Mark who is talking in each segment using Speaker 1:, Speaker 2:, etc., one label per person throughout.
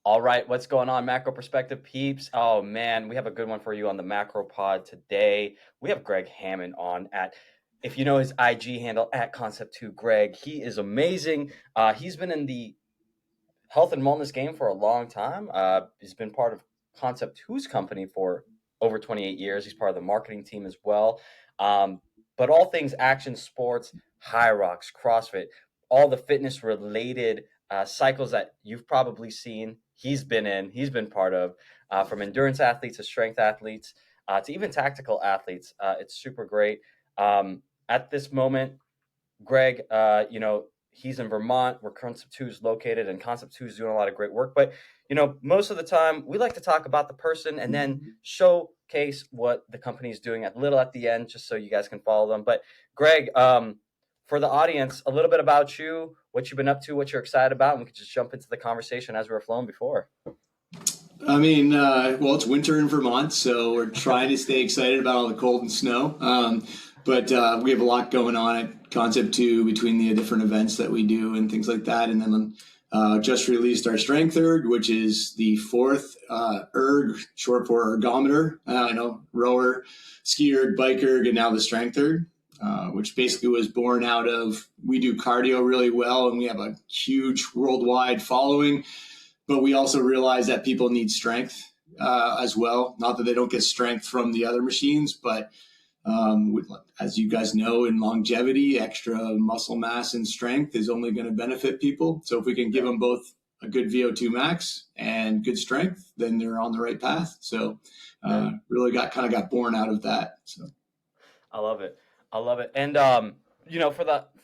Speaker 1: All right, what's going on, Macro Perspective peeps? Oh man, we have a good one for you on the Macro Pod today. We have Greg Hammond on if you know his IG handle at Concept2 Greg. He is amazing. He's been in the health and wellness game for a long time. He's been part of Concept2's company for over 28 years. He's part of the marketing team as well. But all things action sports, high rocks, CrossFit, all the fitness related cycles that you've probably seen, he's been part of, from endurance athletes to strength athletes, to even tactical athletes. It's super great. At this moment, Greg, he's in Vermont, where Concept2 is located, and Concept2 is doing a lot of great work. But, most of the time, we like to talk about the person and then showcase what the company is doing at the end, just so you guys can follow them. But, Greg, for the audience, a little bit about you, what you've been up to, what you're excited about, and we could just jump into the conversation as we were flowing before.
Speaker 2: Well, it's winter in Vermont, so we're trying to stay excited about all the cold and snow. But we have a lot going on at Concept2 between the different events that we do and things like that. And then just released our StrengthErg, which is the fourth erg, short for ergometer. Rower, ski-erg, bike-erg, and now the StrengthErg, which basically was born out of, we do cardio really well and we have a huge worldwide following, but we also realize that people need strength as well. Not that they don't get strength from the other machines, but as you guys know, in longevity, extra muscle mass and strength is only going to benefit people. So if we can give them both a good VO2 max and good strength, then they're on the right path. So really got born out of that. So
Speaker 1: I love it. And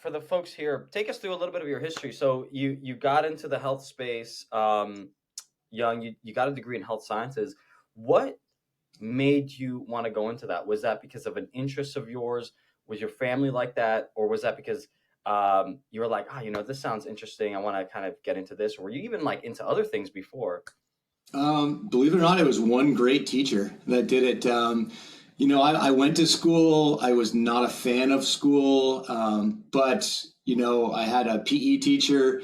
Speaker 1: for the folks here, take us through a little bit of your history. So you got into the health space young. You got a degree in health sciences. What made you want to go into that? Was that because of an interest of yours? Was your family like that? Or was that because you were like, this sounds interesting, I want to kind of get into this? Or were you even like into other things before?
Speaker 2: Believe it or not, it was one great teacher that did it. I went to school. I was not a fan of school, but I had a PE teacher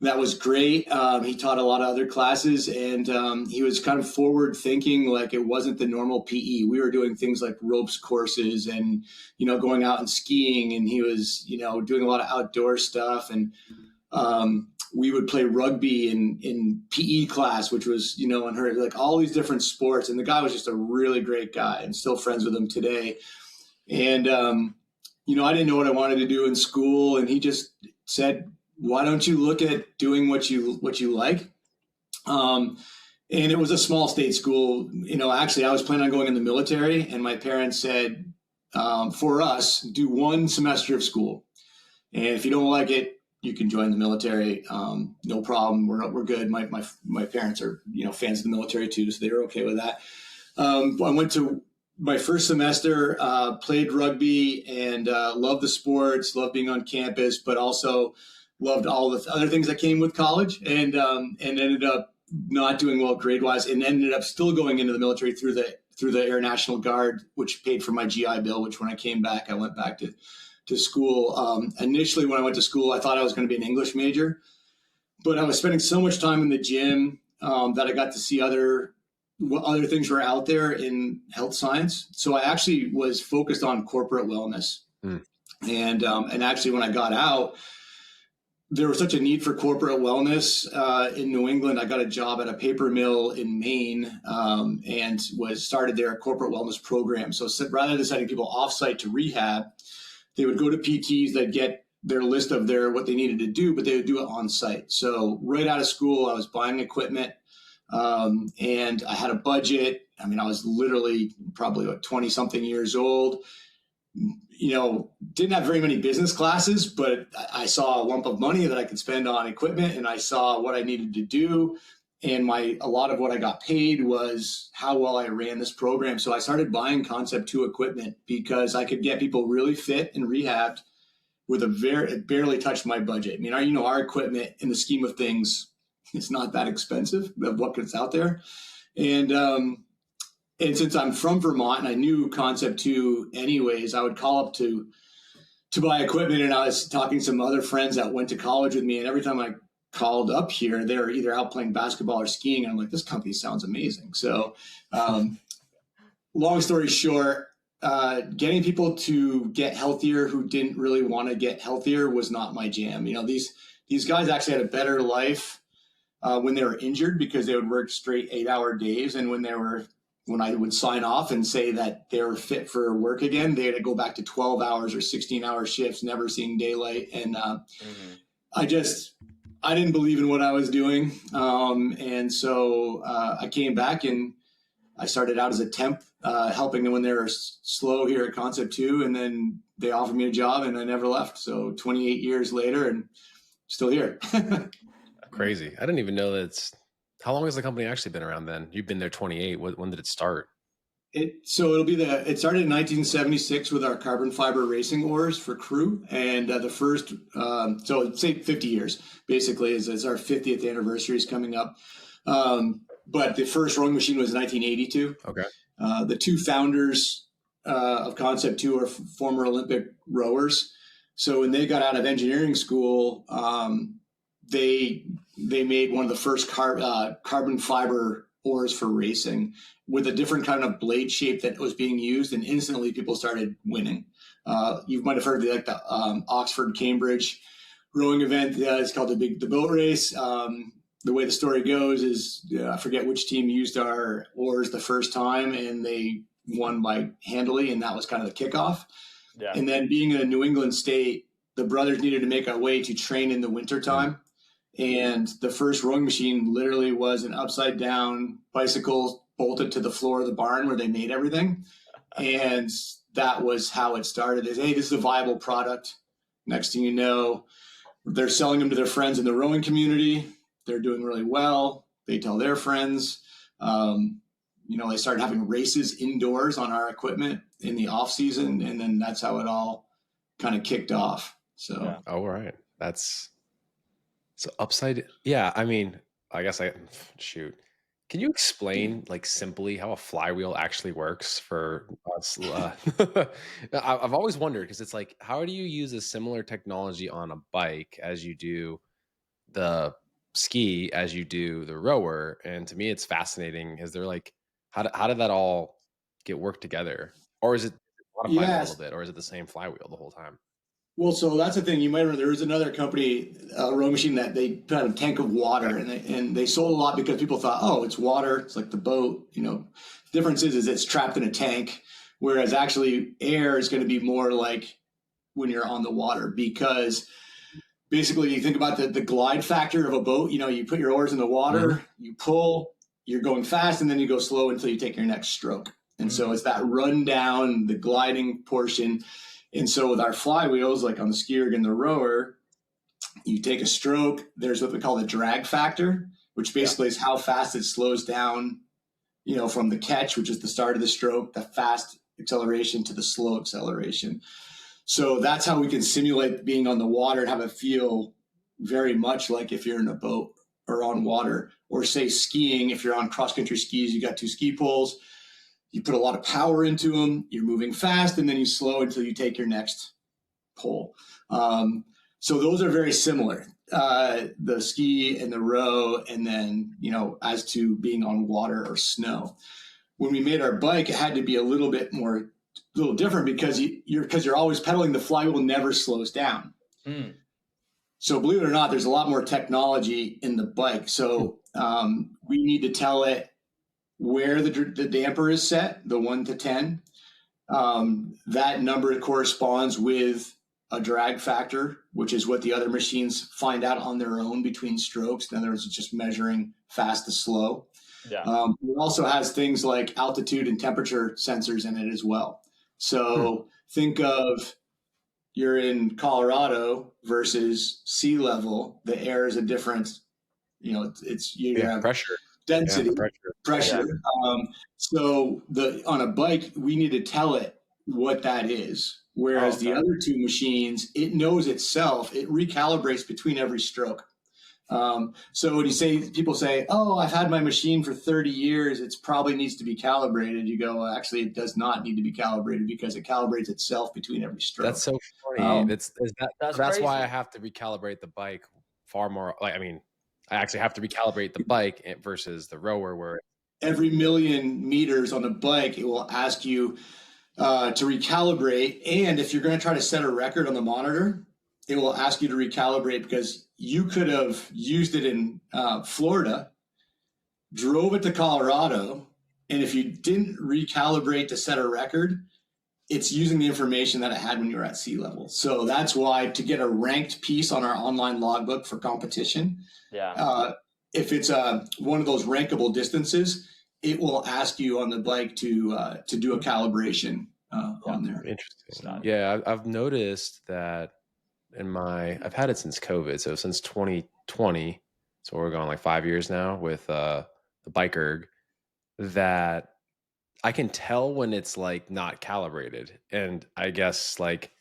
Speaker 2: that was great. He taught a lot of other classes, and he was kind of forward thinking, like it wasn't the normal PE. We were doing things like ropes courses and, going out and skiing, and he was, doing a lot of outdoor stuff. And we would play rugby in PE class, which was, unheard of, like all these different sports. And the guy was just a really great guy, and still friends with him today. And, I didn't know what I wanted to do in school. And he just said, why don't you look at doing what you like? And it was a small state school. Actually, I was planning on going in the military, and my parents said, for us, do one semester of school. And if you don't like it, you can join the military. No problem. We're good. My parents are, fans of the military too, so they were okay with that. I went to my first semester, played rugby, and loved the sports, loved being on campus, but also loved all the other things that came with college, and ended up not doing well grade wise, and ended up still going into the military through the Air National Guard, which paid for my GI Bill, which when I came back, I went back to school. Initially, when I went to school, I thought I was going to be an English major, but I was spending so much time in the gym that I got to see what other things were out there in health science. So I actually was focused on corporate wellness. And actually, when I got out, there was such a need for corporate wellness in New England. I got a job at a paper mill in Maine and started their corporate wellness program. So rather than sending people offsite to rehab, they would go to PTs that get their list of what they needed to do, but they would do it on site. So right out of school, I was buying equipment and I had a budget. I was literally probably 20 something years old. Didn't have very many business classes, but I saw a lump of money that I could spend on equipment, and I saw what I needed to do. And a lot of what I got paid was how well I ran this program. So I started buying Concept2 equipment because I could get people really fit and rehabbed with it barely touched my budget. Our equipment in the scheme of things, it's not that expensive of what gets out there. And since I'm from Vermont and I knew Concept2 anyways, I would call up to buy equipment, and I was talking to some other friends that went to college with me. And every time I called up here, they were either out playing basketball or skiing. And I'm like, this company sounds amazing. So long story short, getting people to get healthier who didn't really want to get healthier was not my jam. These guys actually had a better life when they were injured because they would work straight 8-hour days. And when I would sign off and say that they were fit for work again, they had to go back to 12 hours or 16-hour shifts, never seeing daylight. And I didn't believe in what I was doing. And so I came back and I started out as a temp, helping them when they were slow here at Concept2. And then they offered me a job and I never left. So 28 years later and still here.
Speaker 3: Crazy. I didn't even know that. How long has the company actually been around then? You've been there 28. When did it start?
Speaker 2: It started in 1976 with our carbon fiber racing oars for crew. And the first, so say 50 years, basically, is our 50th anniversary is coming up. But the first rowing machine was 1982. Okay. The two founders of Concept2 are former Olympic rowers. So when they got out of engineering school, they made one of the first carbon fiber oars for racing with a different kind of blade shape that was being used, and instantly people started winning. You might have heard of the Oxford Cambridge rowing event. It's called the boat race. The way the story goes is I forget which team used our oars the first time, and they won by handily, and that was kind of the kickoff. Yeah. And then being in a New England state, the brothers needed to make a way to train in the wintertime. And the first rowing machine literally was an upside down bicycle bolted to the floor of the barn where they made everything. And that was how it started. They say, hey, this is a viable product. Next thing you know, they're selling them to their friends in the rowing community. They're doing really well. They tell their friends. They started having races indoors on our equipment in the off season. And then that's how it all kind of kicked off. So,
Speaker 3: yeah. Oh, right. So upside. Yeah. I mean, I guess shoot. Can you explain simply how a flywheel actually works for us? I've always wondered because it's like, how do you use a similar technology on a bike as you do the ski, as you do the rower? And to me, it's fascinating. Is there how did that all get worked together? Or is it modified a little bit? Or is it the same flywheel the whole time?
Speaker 2: Well, so that's the thing. You might remember there was another company, a rowing machine that they put out a tank of water, and they sold a lot because people thought, oh, it's water. It's like the boat. The difference is it's trapped in a tank, whereas actually air is going to be more like when you're on the water, because basically you think about the glide factor of a boat. You put your oars in the water, you pull, you're going fast, and then you go slow until you take your next stroke. And so it's that run down, the gliding portion. And so with our flywheels, like on the StrengthErg and the RowErg, you take a stroke. There's what we call the drag factor, which basically is how fast it slows down, from the catch, which is the start of the stroke, the fast acceleration to the slow acceleration. So that's how we can simulate being on the water and have it feel very much like if you're in a boat or on water, or say skiing. If you're on cross-country skis, you got two ski poles. You put a lot of power into them, you're moving fast, and then you slow until you take your next pole. So those are very similar, the ski and the row, and then, as to being on water or snow. When we made our bike, it had to be a little different because you're always pedaling. The flywheel never slows down. So believe it or not, there's a lot more technology in the bike. So we need to tell it where the damper is set, the 1 to 10. That number corresponds with a drag factor, which is what the other machines find out on their own between strokes. In other words, it's just measuring fast to slow. Yeah. It also has things like altitude and temperature sensors in it as well. So think of you're in Colorado versus sea level. The air is a different, it's have
Speaker 3: pressure.
Speaker 2: Density, pressure. Yeah. So on a bike, we need to tell it what that is. Whereas the other two machines, it knows itself. It recalibrates between every stroke. So when people say, oh, I've had my machine for 30 years, it probably needs to be calibrated. You go, well, actually, it does not need to be calibrated because it calibrates itself between every stroke.
Speaker 3: That's so funny. That's why I have to recalibrate the bike far more like, I mean, I actually have to recalibrate the bike versus the rower where
Speaker 2: every million meters on a bike, it will ask you to recalibrate. And if you're going to try to set a record on the monitor, it will ask you to recalibrate because you could have used it in Florida, drove it to Colorado, and if you didn't recalibrate to set a record, it's using the information that it had when you were at sea level. So that's why to get a ranked piece on our online logbook for competition, if it's one of those rankable distances, it will ask you on the bike to do a calibration on there.
Speaker 3: Interesting. Yeah, I've noticed that I've had it since COVID, so since 2020, so we're going like 5 years now with the BikeErg, that I can tell when it's like not calibrated. And I guess like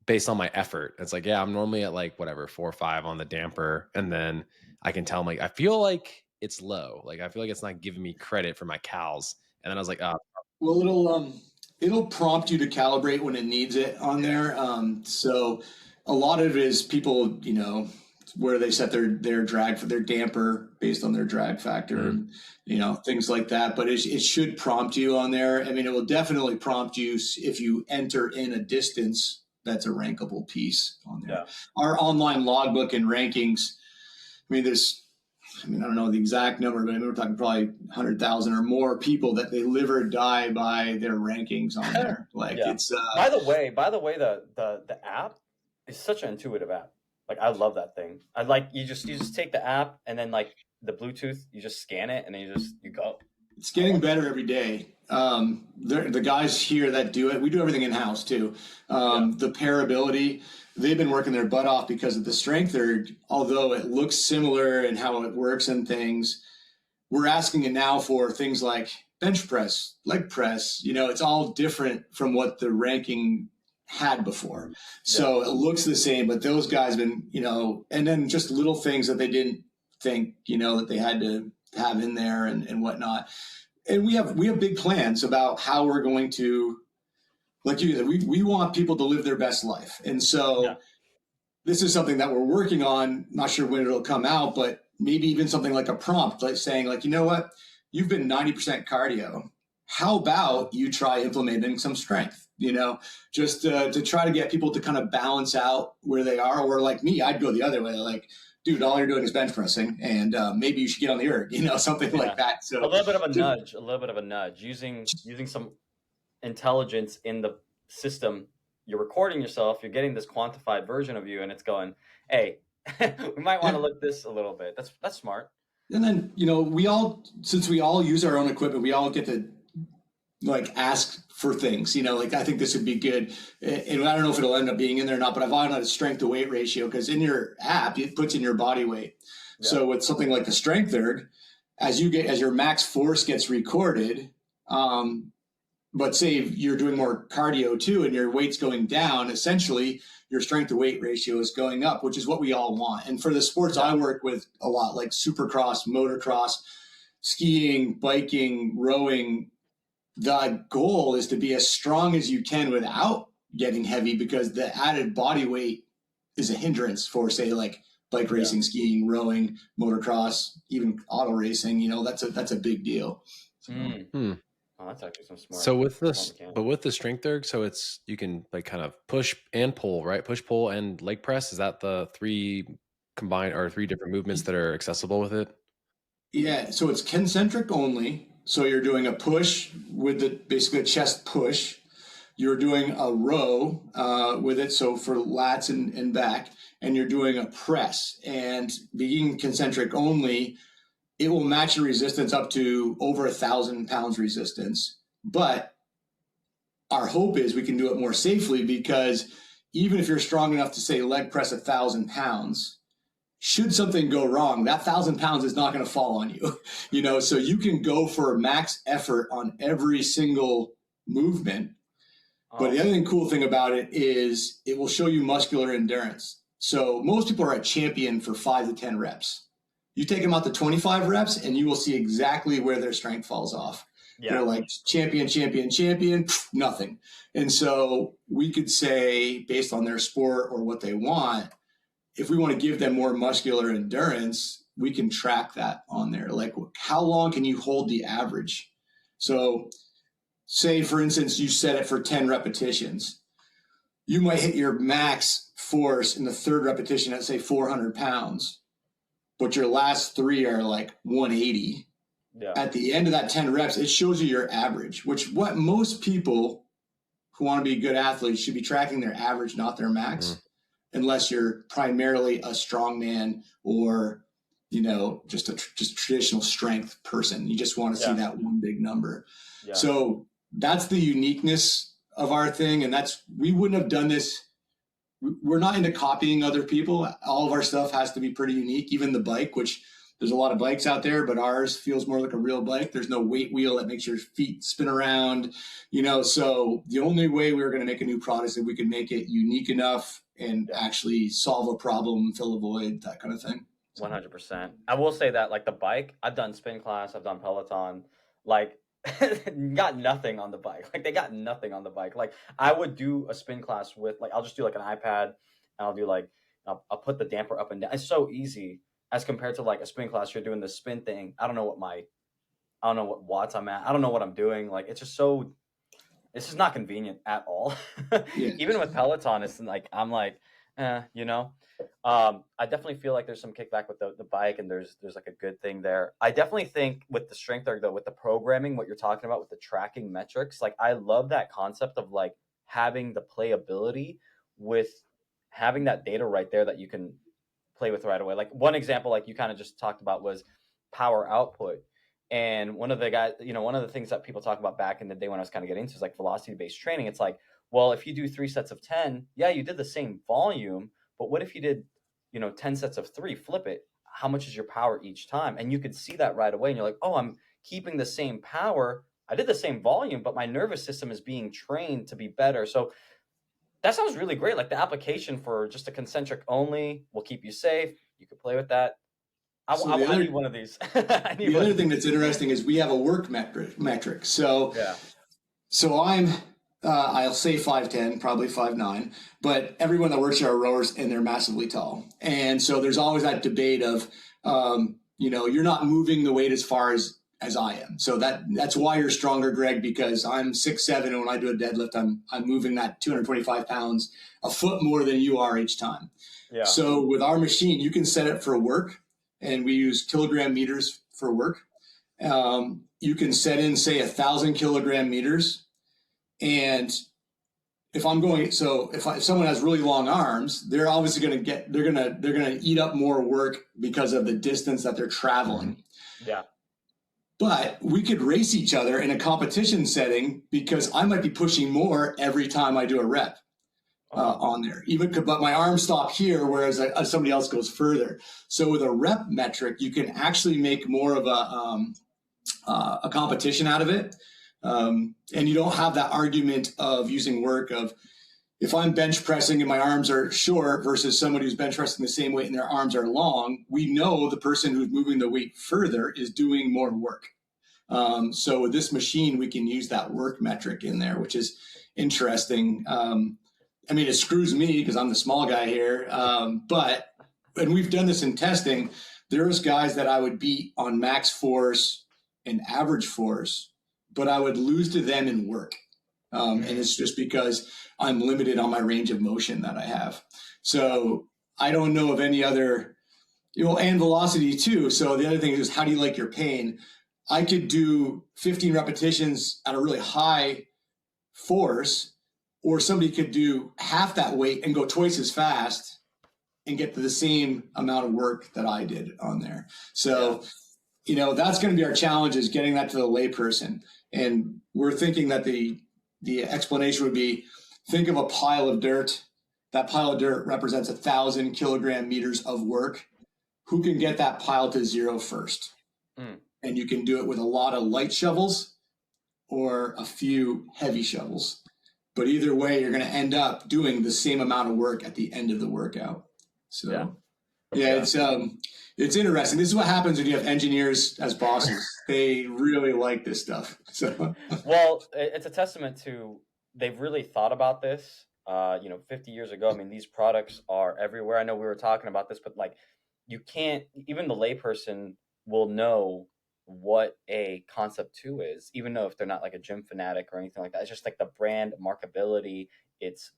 Speaker 3: based on my effort, it's like, yeah, I'm normally at like whatever 4 or 5 on the damper. And then I can tell I feel like it's low. Like I feel like it's not giving me credit for my cals. And then I was like,
Speaker 2: well, it'll prompt you to calibrate when it needs it on there. So a lot of it is people, where they set their drag for their damper based on their drag factor, and, things like that. But it should prompt you on there. I mean, it will definitely prompt you if you enter in a distance that's a rankable piece on there. Yeah. Our online logbook and rankings, I don't know the exact number, but we're talking probably 100,000 or more people that they live or die by their rankings on there. Like it's
Speaker 1: by the way, the app is such an intuitive app. Like I love that thing. I like you just take the app and then like the Bluetooth, you just scan it and then you go.
Speaker 2: It's getting better every day. The guys here that do it, we do everything in house too. The pairability, they've been working their butt off because of the StrengthErg. Although it looks similar in how it works and things, we're asking it now for things like bench press, leg press. It's all different from what the ranking had before. So it looks the same, but those guys have been, and then just little things that they didn't think, that they had to have in there and whatnot. And we have big plans about how we're going to, like you said, we want people to live their best life. And so this is something that we're working on, not sure when it'll come out, but maybe even something like a prompt, like saying like, you know what, you've been 90% cardio. How about you try implementing some strength? Just to try to get people to kind of balance out where they are. Or like me, I'd go the other way. Like, dude, all you're doing is bench pressing, and maybe you should get on the erg, something like that. So
Speaker 1: a little bit of a nudge, using some intelligence in the system. You're recording yourself. You're getting this quantified version of you, and it's going, hey, we might want to look this a little bit. That's smart.
Speaker 2: And then since we all use our own equipment, we all get to like ask for things, like I think this would be good. And I don't know if it'll end up being in there or not, but I've on a strength to weight ratio because in your app, it puts in your body weight. Yeah. So with something like the StrengthErg, as your max force gets recorded, but say you're doing more cardio too, and your weight's going down, essentially your strength to weight ratio is going up, which is what we all want. And for the sports I work with a lot, like supercross, motocross, skiing, biking, rowing, the goal is to be as strong as you can without getting heavy, because the added body weight is a hindrance for, say, like bike racing, skiing, rowing, motocross, even auto racing. That's a big deal. So,
Speaker 1: Oh, that's actually some smart.
Speaker 3: So with this, but with the StrengthErg, so you can like kind of push and pull, right? Push, pull, and leg press. Is that the 3 combined or 3 different movements that are accessible with it?
Speaker 2: Yeah. So it's concentric only. So you're doing a push with basically a chest push. You're doing a row with it, so for lats and back, and you're doing a press. And being concentric only, it will match your resistance up to over 1,000 pounds resistance. But our hope is we can do it more safely, because even if you're strong enough to, say, leg press 1,000 pounds, should something go wrong, that 1,000 pounds is not going to fall on you, so you can go for max effort on every single movement. But the other cool thing about it is it will show you muscular endurance. So most people are a champion for 5 to 10 reps. You take them out to 25 reps and you will see exactly where their strength falls off. Yeah. They're like champion, nothing. And so we could say, based on their sport or what they want, if we want to give them more muscular endurance, we can track that on there. Like, how long can you hold the average? So say, for instance, you set it for 10 repetitions. You might hit your max force in the third repetition at, say, 400 pounds, but your last 3 are like 180.
Speaker 1: Yeah.
Speaker 2: At the end of that 10 reps, it shows you your average, which what most people who want to be good athletes should be tracking their average, not their max, unless you're primarily a strongman or, you know, just traditional strength person. You just want to see that one big number. Yeah. So that's the uniqueness of our thing. And we wouldn't have done this. We're not into copying other people. All of our stuff has to be pretty unique, even the bike, which there's a lot of bikes out there, but ours feels more like a real bike. There's no weight wheel that makes your feet spin around, you know. So the only way we were going to make a new product is if we could make it unique enough and actually solve a problem, fill a void, that kind of thing.
Speaker 1: 100%. I will say that, like, the bike, I've done spin class, I've done Peloton, like, got nothing on the bike. Like, they got nothing on the bike. Like, I would do a spin class with, like, I'll just do like an iPad, and I'll do like, I'll put the damper up and down. It's so easy as compared to like a spin class. You're doing the spin thing. I don't know what watts I'm at. I don't know what I'm doing. Like, it's just not convenient at all. Yeah. Even with Peloton, it's like, I'm like, you know, I definitely feel like there's some kickback with the bike, and there's like a good thing there. I definitely think with the StrengthErg though, with the programming, what you're talking about with the tracking metrics, like, I love that concept of like having the playability with having that data right there that you can play with right away. Like, one example, like you kind of just talked about, was power output. And one of the things that people talk about back in the day when I was kind of getting into is like velocity-based training. It's like, well, if you do 3 sets of 10, yeah, you did the same volume, but what if you did, 10 sets of 3, flip it? How much is your power each time? And you could see that right away. And you're like, oh, I'm keeping the same power. I did the same volume, but my nervous system is being trained to be better. So that sounds really great. Like, the application for just a concentric only will keep you safe. You could play with that. I need one of these.
Speaker 2: The other thing that's interesting is we have a work metric. So, so I'm, I'll say 5'10", probably 5'9", but everyone that works here are rowers and they're massively tall. And so there's always that debate of, you're not moving the weight as far as I am. So that's why you're stronger, Greg, because I'm 6'7", and when I do a deadlift, I'm moving that 225 pounds, a foot more than you are each time. Yeah. So with our machine, you can set it for work, and we use kilogram meters for work. You can set in, say, 1,000 kilogram meters. And if someone has really long arms, they're obviously they're going to eat up more work because of the distance that they're traveling.
Speaker 1: Yeah.
Speaker 2: But we could race each other in a competition setting because I might be pushing more every time I do a rep on there. But my arms stop here, whereas somebody else goes further. So with a rep metric, you can actually make more of a competition out of it. And you don't have that argument of using work of, if I'm bench pressing and my arms are short versus somebody who's bench pressing the same weight and their arms are long, we know the person who's moving the weight further is doing more work. So with this machine, we can use that work metric in there, which is interesting. It screws me because I'm the small guy here. And we've done this in testing. There's guys that I would beat on max force and average force, but I would lose to them in work. And it's just because I'm limited on my range of motion that I have. So I don't know of any other, and velocity too. So the other thing is, how do you like your pain? I could do 15 repetitions at a really high force, or somebody could do half that weight and go twice as fast and get to the same amount of work that I did on there. So, that's going to be our challenge, is getting that to the layperson. And we're thinking that the explanation would be, think of a pile of dirt. That pile of dirt represents 1,000 kilogram meters of work. Who can get that pile to zero first? And you can do it with a lot of light shovels or a few heavy shovels. But either way, you're going to end up doing the same amount of work at the end of the workout. So, it's interesting. This is what happens when you have engineers as bosses. They really like this stuff. So,
Speaker 1: well, it's a testament to, they've really thought about this, 50 years ago. I mean, these products are everywhere. I know we were talking about this, but like, you can't, even the layperson will know what a Concept2 is, even though if they're not like a gym fanatic or anything like that. It's just like the brand markability. It's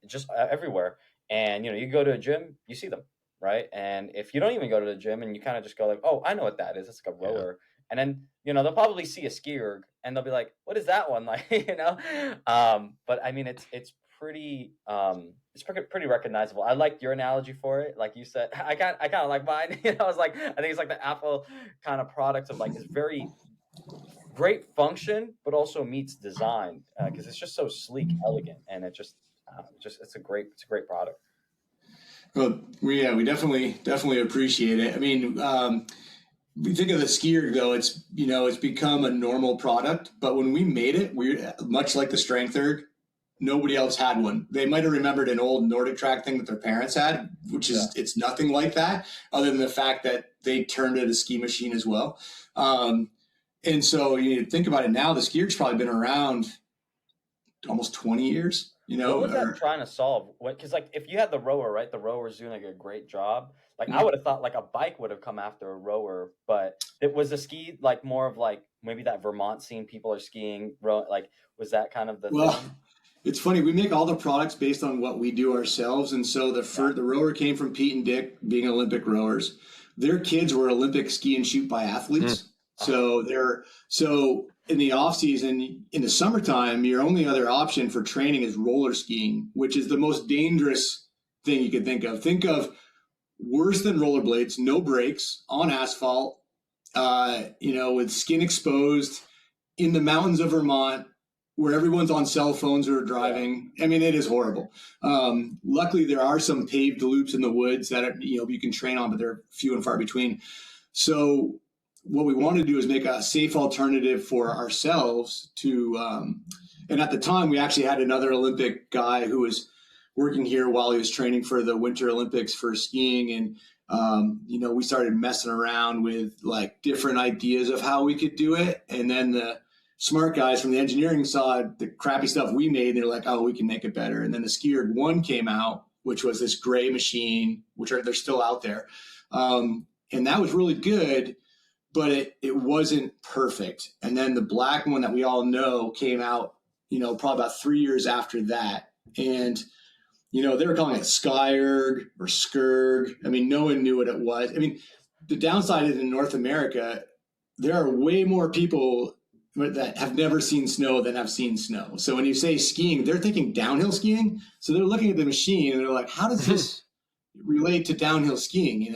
Speaker 1: just everywhere. And you go to a gym, you see them, right? And if you don't even go to the gym and you kind of just go like, oh, I know what that is. It's like a rower. And then they'll probably see a StrengthErg and they'll be like, what is that one? Like, but I mean, it's pretty pretty recognizable. I liked your analogy for it, like you said. I kind of like mine. I was like, I think it's like the Apple kind of product of like, it's very great function, but also meets design, because it's just so sleek, elegant, and it just it's a great product.
Speaker 2: Well, we definitely appreciate it. I mean, we think of the StrengthErg though, it's become a normal product, but when we made it, we much like the StrengthErg, nobody else had one. They might have remembered an old Nordic Track thing that their parents had, which is it's nothing like that, other than the fact that they turned it a ski machine as well. And so you think about it now, the StrengthErg's probably been around almost 20 years.
Speaker 1: What was that trying to solve? Because like if you had the rower, right, the rower's doing like a great job. Like I would have thought like a bike would have come after a rower, but it was a ski like more of like maybe that Vermont scene, people are skiing, like was that kind of the thing?
Speaker 2: It's funny, we make all the products based on what we do ourselves, and so the rower came from Pete and Dick being Olympic rowers. Their kids were Olympic ski and shoot biathletes. So in the off season, in the summertime, your only other option for training is roller skiing, which is the most dangerous thing you could think of. Think of worse than rollerblades, no brakes on asphalt, with skin exposed in the mountains of Vermont, where everyone's on cell phones or driving. I mean, it is horrible. Luckily, there are some paved loops in the woods that you can train on, but they're few and far between. So what we want to do is make a safe alternative for ourselves to, and at the time we actually had another Olympic guy who was working here while he was training for the Winter Olympics for skiing. And, we started messing around with like different ideas of how we could do it. And then the smart guys from the engineering saw the crappy stuff we made. They're like, oh, we can make it better. And then the StrengthErg 1 came out, which was this gray machine, they're still out there. And that was really good, but it wasn't perfect. And then the black one that we all know came out, probably about 3 years after that. And, they were calling it SkyErg or SkrG. I mean, no one knew what it was. I mean, the downside is in North America, there are way more people that have never seen snow than have seen snow. So when you say skiing, they're thinking downhill skiing. So they're looking at the machine and they're like, how does this relate to downhill skiing,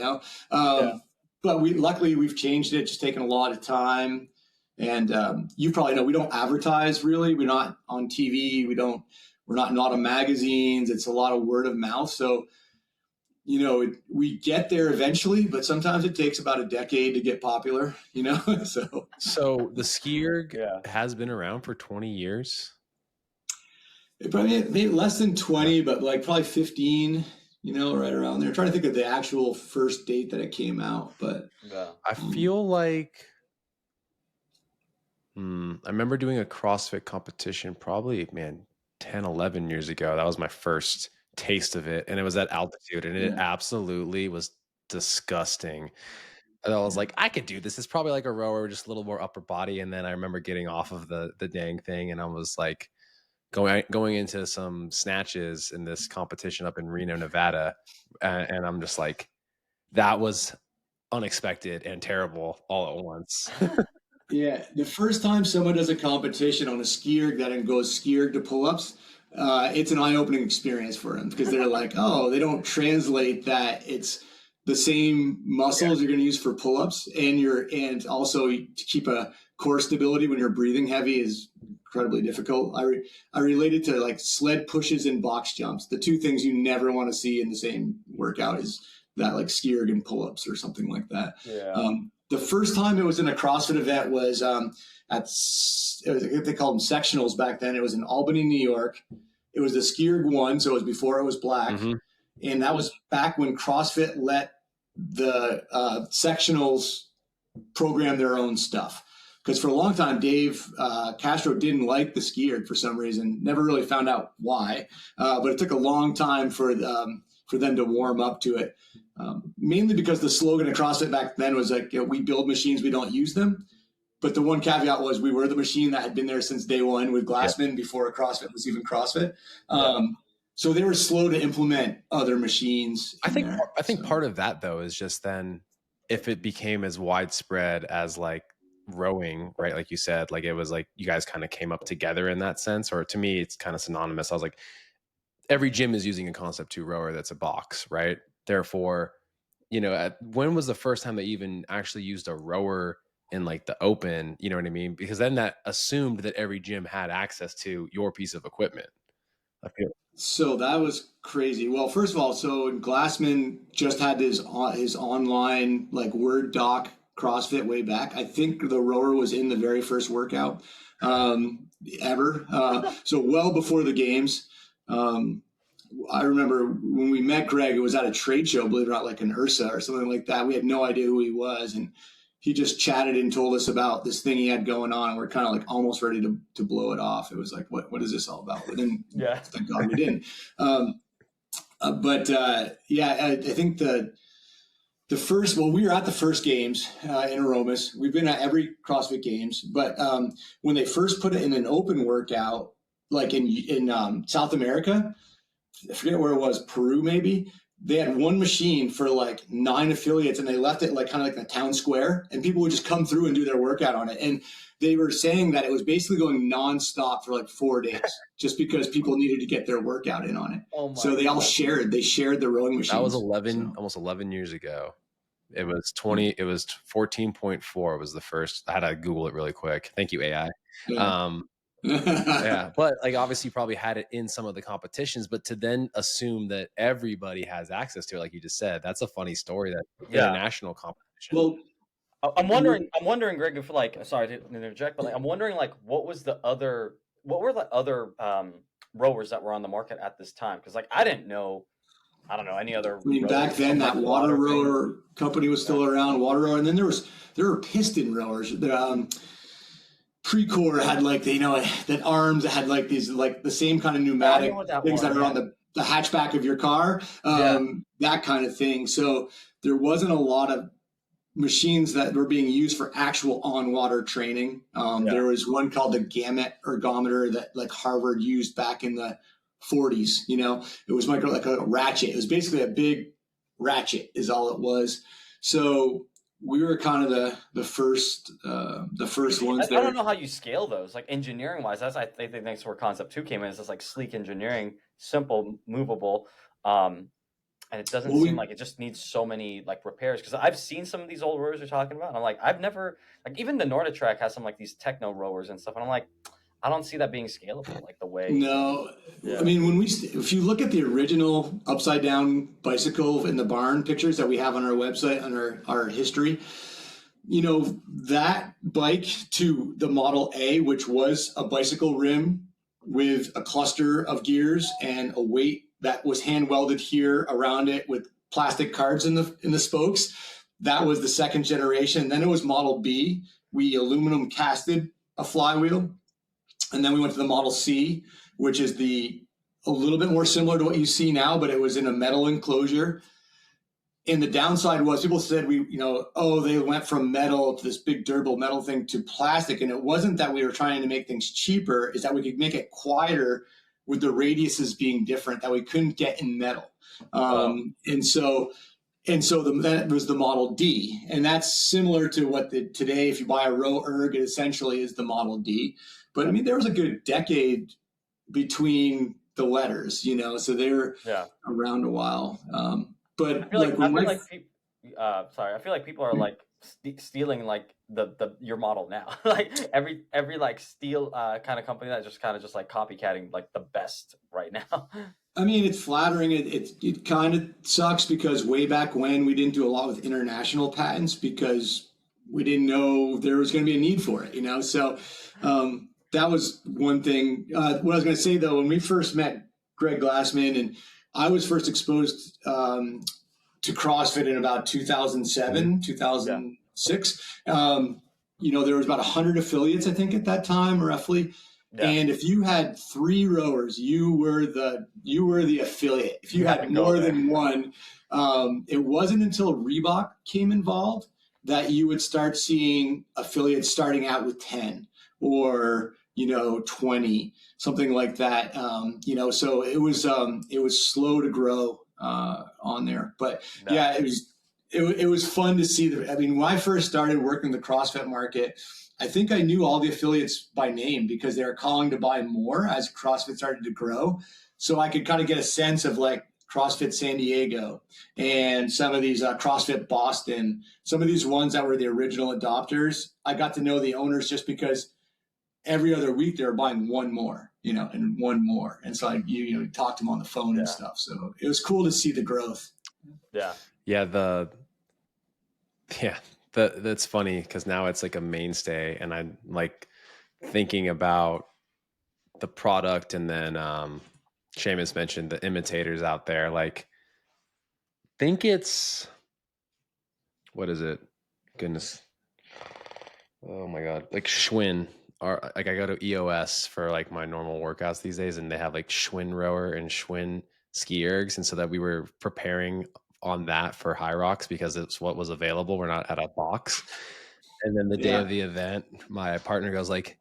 Speaker 2: But luckily we've changed it. It's just taken a lot of time. And you probably know we don't advertise really. We're not on TV. We're not in a lot of magazines. It's a lot of word of mouth. So, we get there eventually, but sometimes it takes about a decade to get popular, So
Speaker 3: the StrengthErg has been around for 20 years.
Speaker 2: It probably maybe less than 20, but like probably 15. Right around there. I'm trying to think of the actual first date that it came out, but
Speaker 3: I feel like I remember doing a CrossFit competition probably, 10, 11 years ago. That was my first taste of it, and it was at altitude, and it absolutely was disgusting. And I was like, I could do this. It's probably like a rower, just a little more upper body. And then I remember getting off of the dang thing, and I was like, going into some snatches in this competition up in Reno, Nevada. And I'm just like, that was unexpected and terrible all at once.
Speaker 2: Yeah. The first time someone does a competition on a StrengthErg that goes StrengthErg to pull-ups, it's an eye-opening experience for them because they're like, oh, they don't translate that it's the same muscles you're going to use for pull-ups and also to keep a core stability when you're breathing heavy is incredibly difficult. I related to like sled pushes and box jumps. The two things you never want to see in the same workout is that like StrengthErg and pull-ups or something like that.
Speaker 1: Yeah.
Speaker 2: The first time it was in a CrossFit event was they called them sectionals back then. It was in Albany, New York. It was the StrengthErg 1, so it was before it was black. Mm-hmm. And that was back when CrossFit let the sectionals program their own stuff. because for a long time, Dave Castro didn't like the SkiErg for some reason. Never really found out why, but it took a long time for them to warm up to it. Mainly because the slogan of CrossFit back then was like, we build machines, we don't use them. But the one caveat was we were the machine that had been there since day one with Glassman before CrossFit was even CrossFit. So they were slow to implement other machines.
Speaker 3: I think part of that though is just then if it became as widespread as like rowing, right? Like you said, like it was like you guys kind of came up together in that sense, or to me, it's kind of synonymous. I was like, every gym is using a Concept2 rower that's a box, right? Therefore, when was the first time they even actually used a rower in like the open? You know what I mean? Because then that assumed that every gym had access to your piece of equipment. I feel.
Speaker 2: So that was crazy. Well, first of all, so Glassman just had his online like Word doc CrossFit way back. I think the rower was in the very first workout ever. So well before the games. I remember when we met Greg, it was at a trade show, believe it or not, like an URSA or something like that. We had no idea who he was. And he just chatted and told us about this thing he had going on. And we're kind of like almost ready to blow it off. It was like, what is this all about? But then, thank God we didn't. I think the first, well, we were at the first games in Aromas. We've been at every CrossFit games. But when they first put it in an open workout, like in South America, I forget where it was, Peru maybe, they had one machine for like 9 affiliates and they left it like kind of like in a town square and people would just come through and do their workout on it. And they were saying that it was basically going nonstop for like 4 days just because people needed to get their workout in on it. So they all shared the rowing machines.
Speaker 3: That was almost 11 years ago. It was 14.4 was the first. I had to Google it really quick. Thank you, AI. Yeah, but like obviously you probably had it in some of the competitions, but to then assume that everybody has access to it, like you just said, that's a funny story. That international competition.
Speaker 2: Well,
Speaker 1: I'm wondering, Greg, if like, sorry to interject, but like I'm wondering like what were the other rowers that were on the market at this time? Because like I don't know any other.
Speaker 2: I mean, back then that water rower company was still around, water rower, and then there were piston rowers. Precor had like that arms that had like these like the same kind of pneumatic things that are on the hatchback of your car, that kind of thing. So there wasn't a lot of machines that were being used for actual on water training. There was one called the Gamut ergometer that like Harvard used back in the 40s. It was like a ratchet. It was basically a big ratchet is all it was. So we were kind of the first ones there.
Speaker 1: I don't know how you scale those, like engineering wise. I think that's where Concept2 came in. It's just like sleek engineering, simple, movable, and it doesn't seem like it just needs so many like repairs. Because I've seen some of these old rowers you're talking about, and I'm like, I've never like even the NordiTrack has some like these techno rowers and stuff, and I'm like, I don't see that being scalable like the way.
Speaker 2: No, I mean if you look at the original upside down bicycle in the barn pictures that we have on our website on our history, that bike to the Model A, which was a bicycle rim with a cluster of gears and a weight that was hand welded here around it with plastic cards in the spokes, that was the second generation. Then it was Model B. We aluminum casted a flywheel. And then we went to the Model C, which is a little bit more similar to what you see now, but it was in a metal enclosure. And the downside was people said they went from metal to this big durable metal thing to plastic. And it wasn't that we were trying to make things cheaper, it's that we could make it quieter with the radiuses being different that we couldn't get in metal. And so that was the Model D. And that's similar to what today, if you buy a RowErg, it essentially is the Model D. But I mean, there was a good decade between the letters, so they're around a while. But
Speaker 1: I feel like people are like stealing like your model now. Like every like steel kind of company that just like copycatting like the best right now.
Speaker 2: I mean, it's flattering. It kind of sucks because way back when we didn't do a lot with international patents because we didn't know there was going to be a need for it, So that was one thing. What I was going to say, though, when we first met Greg Glassman, and I was first exposed to CrossFit in about 2007, 2006. there was about 100 affiliates, I think, at that time, roughly.
Speaker 1: Yeah.
Speaker 2: And if you had 3 rowers, you were the affiliate. If you had more than one, it wasn't until Reebok came involved that you would start seeing affiliates starting out with 10 or 20, something like that. So it was slow to grow on there, but yeah, it was fun to see. When I first started working the CrossFit market, I think I knew all the affiliates by name because they were calling to buy more as CrossFit started to grow. So I could kind of get a sense of like CrossFit San Diego and some of these CrossFit Boston, some of these ones that were the original adopters. I got to know the owners just because every other week they were buying one more, and one more. And so you talk to them on the phone and stuff. So it was cool to see the growth.
Speaker 1: Yeah.
Speaker 3: Yeah. That's funny because now it's like a mainstay, and I'm like thinking about the product, and then Seamus mentioned the imitators out there. Like, think it's, what is it? Goodness. Oh my God. Like Schwinn, or like I go to EOS for like my normal workouts these days, and they have like Schwinn rower and Schwinn ski ergs. And so that we were preparing on that for High Rocks because it's what was available. We're not at a box. And then the day of the event, my partner goes like,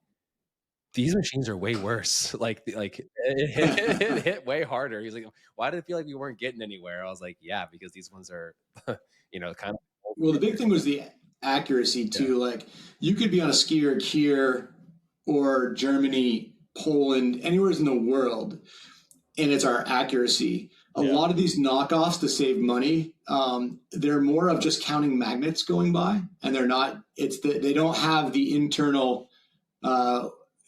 Speaker 3: these machines are way worse. Like it hit way harder. He's like, why did it feel like we weren't getting anywhere? I was like, yeah, because these ones are, kind of.
Speaker 2: Well, the big thing was the accuracy too. Yeah. Like you could be on a ski erg here or Germany, Poland, anywhere in the world, and it's our accuracy. A lot of these knockoffs to save money, they're more of just counting magnets going by, and they're not. They don't have the internal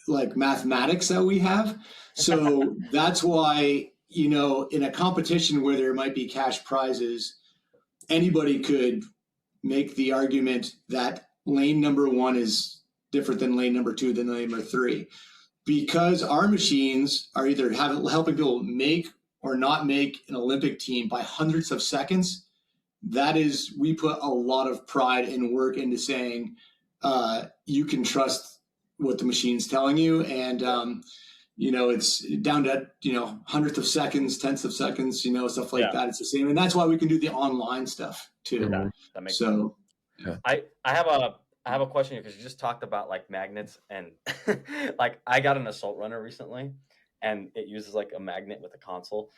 Speaker 2: like mathematics that we have. So that's why in a competition where there might be cash prizes, anybody could make the argument that lane number 1 is different than lane number 2 than lane number 3, because our machines are either helping people make or not make an Olympic team by hundreds of seconds. We put a lot of pride and work into saying you can trust what the machine's telling you, and it's down to hundredth of seconds, tenths of seconds, stuff like that. It's the same, and that's why we can do the online stuff too.
Speaker 1: That makes sense. Yeah. I have a question because you just talked about like magnets, and like I got an assault runner recently, and it uses like a magnet with a console.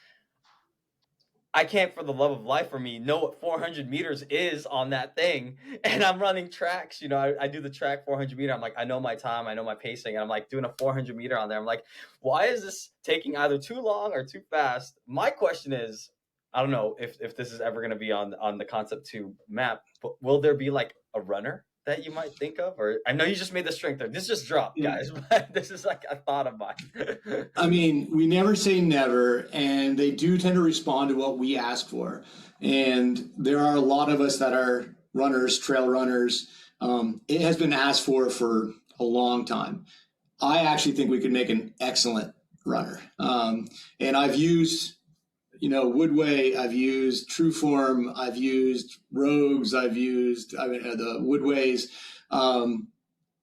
Speaker 1: I can't for the love of life for me know what 400 meters is on that thing. And I'm running tracks, I do the track 400 meter. I'm like, I know my time, I know my pacing. And I'm like doing a 400 meter on there. I'm like, why is this taking either too long or too fast? My question is, I don't know if this is ever going to be on the Concept2 map, but will there be like a runner that you might think of? Or I know you just made the StrengthErg. This just dropped, guys, but this is like a thought of mine.
Speaker 2: We never say never, and they do tend to respond to what we ask for. And there are a lot of us that are runners, trail runners. It has been asked for a long time. I actually think we could make an excellent runner. And I've used Woodway, I've used Trueform, I've used Rogues, I've used the Woodways,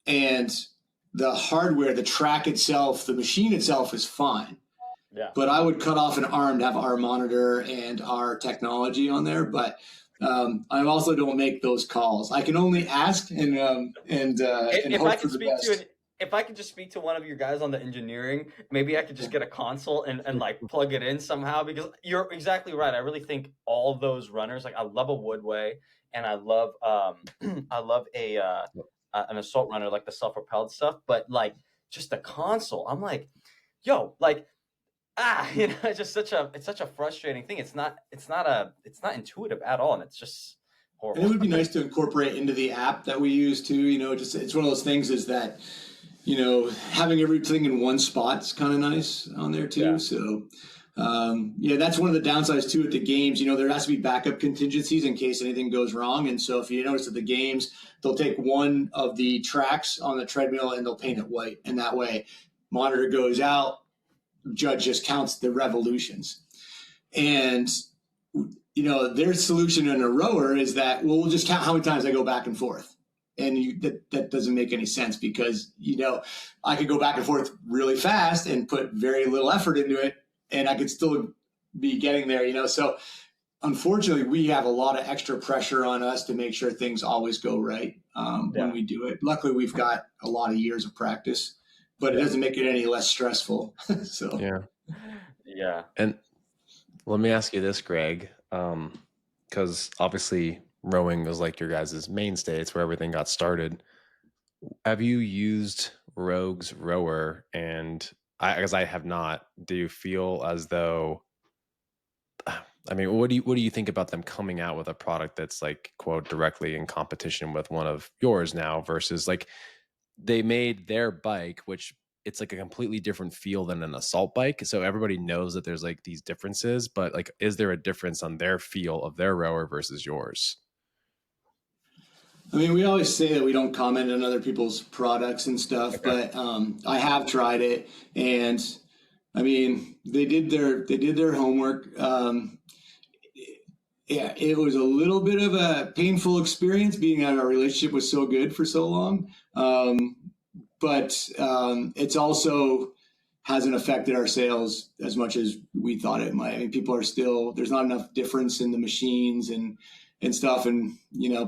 Speaker 2: and the hardware, the track itself, the machine itself is fine. Yeah. But I would cut off an arm to have our monitor and our technology on there. But I also don't make those calls. I can only ask and hope for the best.
Speaker 1: If I could just speak to one of your guys on the engineering, maybe I could just get a console and like plug it in somehow, because you're exactly right. I really think all those runners, like I love a Woodway, and I love an assault runner, like the self-propelled stuff, but like just the console, I'm like, yo, like it's just such a frustrating thing. It's not intuitive at all, and it's just horrible.
Speaker 2: And it would be nice to incorporate into the app that we use too. It's one of those things is that having everything in one spot is kind of nice on there too. Yeah. So, that's one of the downsides too at the games. There has to be backup contingencies in case anything goes wrong. And so if you notice at the games, they'll take one of the tracks on the treadmill and they'll paint it white. And that way monitor goes out, judge just counts the revolutions. And, their solution in a rower is that, we'll just count how many times I go back and forth. And that doesn't make any sense because, I could go back and forth really fast and put very little effort into it, and I could still be getting there. So unfortunately, we have a lot of extra pressure on us to make sure things always go right when we do it. Luckily, we've got a lot of years of practice, but it doesn't make it any less stressful. So
Speaker 1: yeah.
Speaker 3: And let me ask you this, Greg, because obviously rowing was like your guys' mainstay. It's where everything got started. Have you used Rogue's rower? And because I have not, do you feel as though, I mean, what do you think about them coming out with a product that's like, quote, directly in competition with one of yours now versus like they made their bike, which it's like a completely different feel than an assault bike. So everybody knows that there's like these differences, but like, is there a difference on their feel of their rower versus yours?
Speaker 2: I mean, we always say that we don't comment on other people's products and stuff, but I have tried it, and I mean, they did their homework. Yeah, it was a little bit of a painful experience being that our relationship was so good for so long, but it's also hasn't affected our sales as much as we thought it might. I mean, people are still there's not enough difference in the machines and stuff, and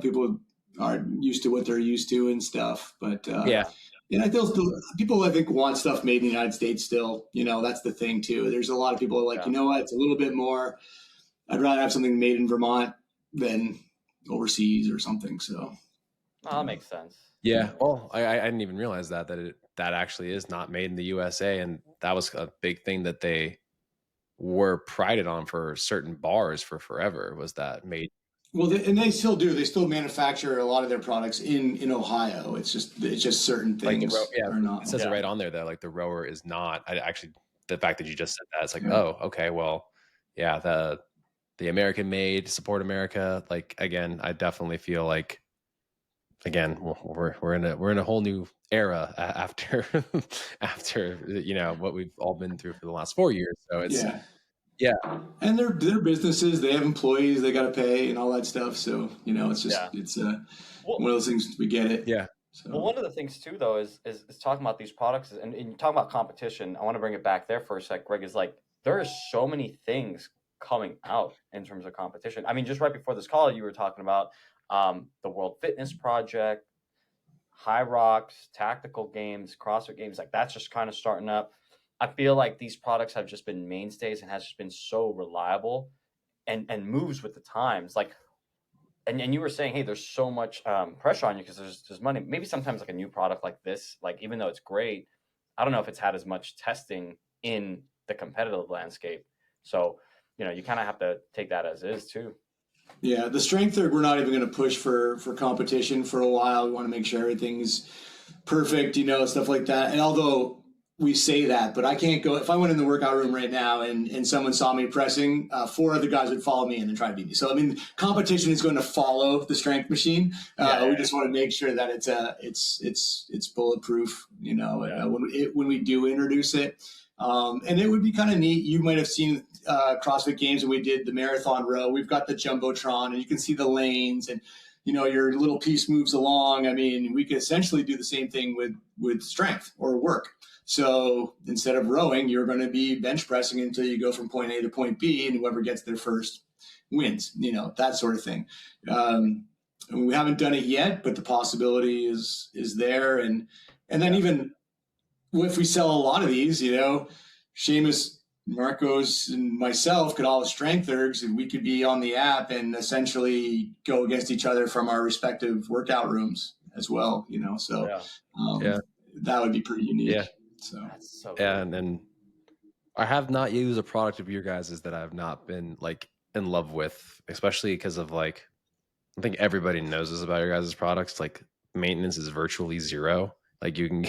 Speaker 2: people are used to what they're used to and stuff. But and I feel people I think want stuff made in the United States still. That's the thing too. There's a lot of people like, you know what, it's a little bit more. I'd rather have something made in Vermont than overseas or something. So
Speaker 1: that makes sense.
Speaker 3: Yeah. Well, I didn't even realize that that actually is not made in the USA, and that was a big thing that they were prided on for certain bars for forever was that made.
Speaker 2: Well, and they still do. They still manufacture a lot of their products in Ohio. It's just certain things are not.
Speaker 3: It says it right on there that like the rower is not. I actually, the fact that you just said that, it's like, oh, okay, well, yeah, the American made, support America. Like again, I definitely feel like again we're in a whole new era after what we've all been through for the last 4 years. So it's
Speaker 2: and they're businesses, they have employees they got to pay and all that stuff, so it's just it's one of those things, we get it. So.
Speaker 1: Well, one of the things too though is talking about these products and talking about competition. I want to bring it back there for a sec, Greg. Is like there are so many things coming out in terms of competition. I mean, just right before this call you were talking about the World Fitness Project, High Rocks, tactical games, CrossFit games, like that's just kind of starting up. I feel like these products have just been mainstays and has just been so reliable and moves with the times. Like, and you were saying, hey, there's so much pressure on you because there's money. Maybe sometimes like a new product like this, like even though it's great, I don't know if it's had as much testing in the competitive landscape. So, you kind of have to take that as is too.
Speaker 2: Yeah, the StrengthErg, we're not even going to push for competition for a while. We want to make sure everything's perfect, stuff like that. And although we say that, but I can't go, if I went in the workout room right now and someone saw me pressing, 4 other guys would follow me in and try to beat me. So, I mean, competition is going to follow the strength machine. We just want to make sure that it's bulletproof, when we do introduce it. And it would be kind of neat. You might have seen CrossFit Games when we did the marathon row. We've got the Jumbotron and you can see the lanes and, your little piece moves along. I mean, we could essentially do the same thing with strength or work. So instead of rowing, you're going to be bench pressing until you go from point A to point B, and whoever gets there first wins, that sort of thing. We haven't done it yet, but the possibility is there. And then even if we sell a lot of these, Seamus, Marcos, and myself could all have StrengthErgs, and we could be on the app and essentially go against each other from our respective workout rooms as well, So that would be pretty unique.
Speaker 3: Yeah.
Speaker 2: So
Speaker 1: that's so cool.
Speaker 3: And I have not used a product of your guys's that I've not been like in love with, especially because of like, I think everybody knows this about your guys' products. Like maintenance is virtually zero. Like you can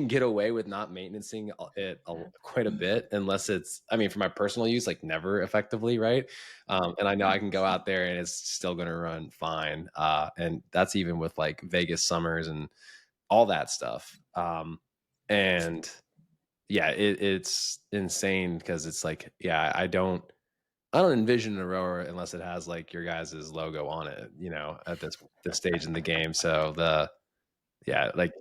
Speaker 3: get away with not maintaining it quite a bit unless it's, I mean, for my personal use, like never effectively. Right. And I know I can go out there and it's still going to run fine. And that's even with like Vegas summers and all that stuff. And yeah, it's insane because it's like, I don't, I don't envision a rower unless it has like your guys' logo on it, at this stage in the game. So like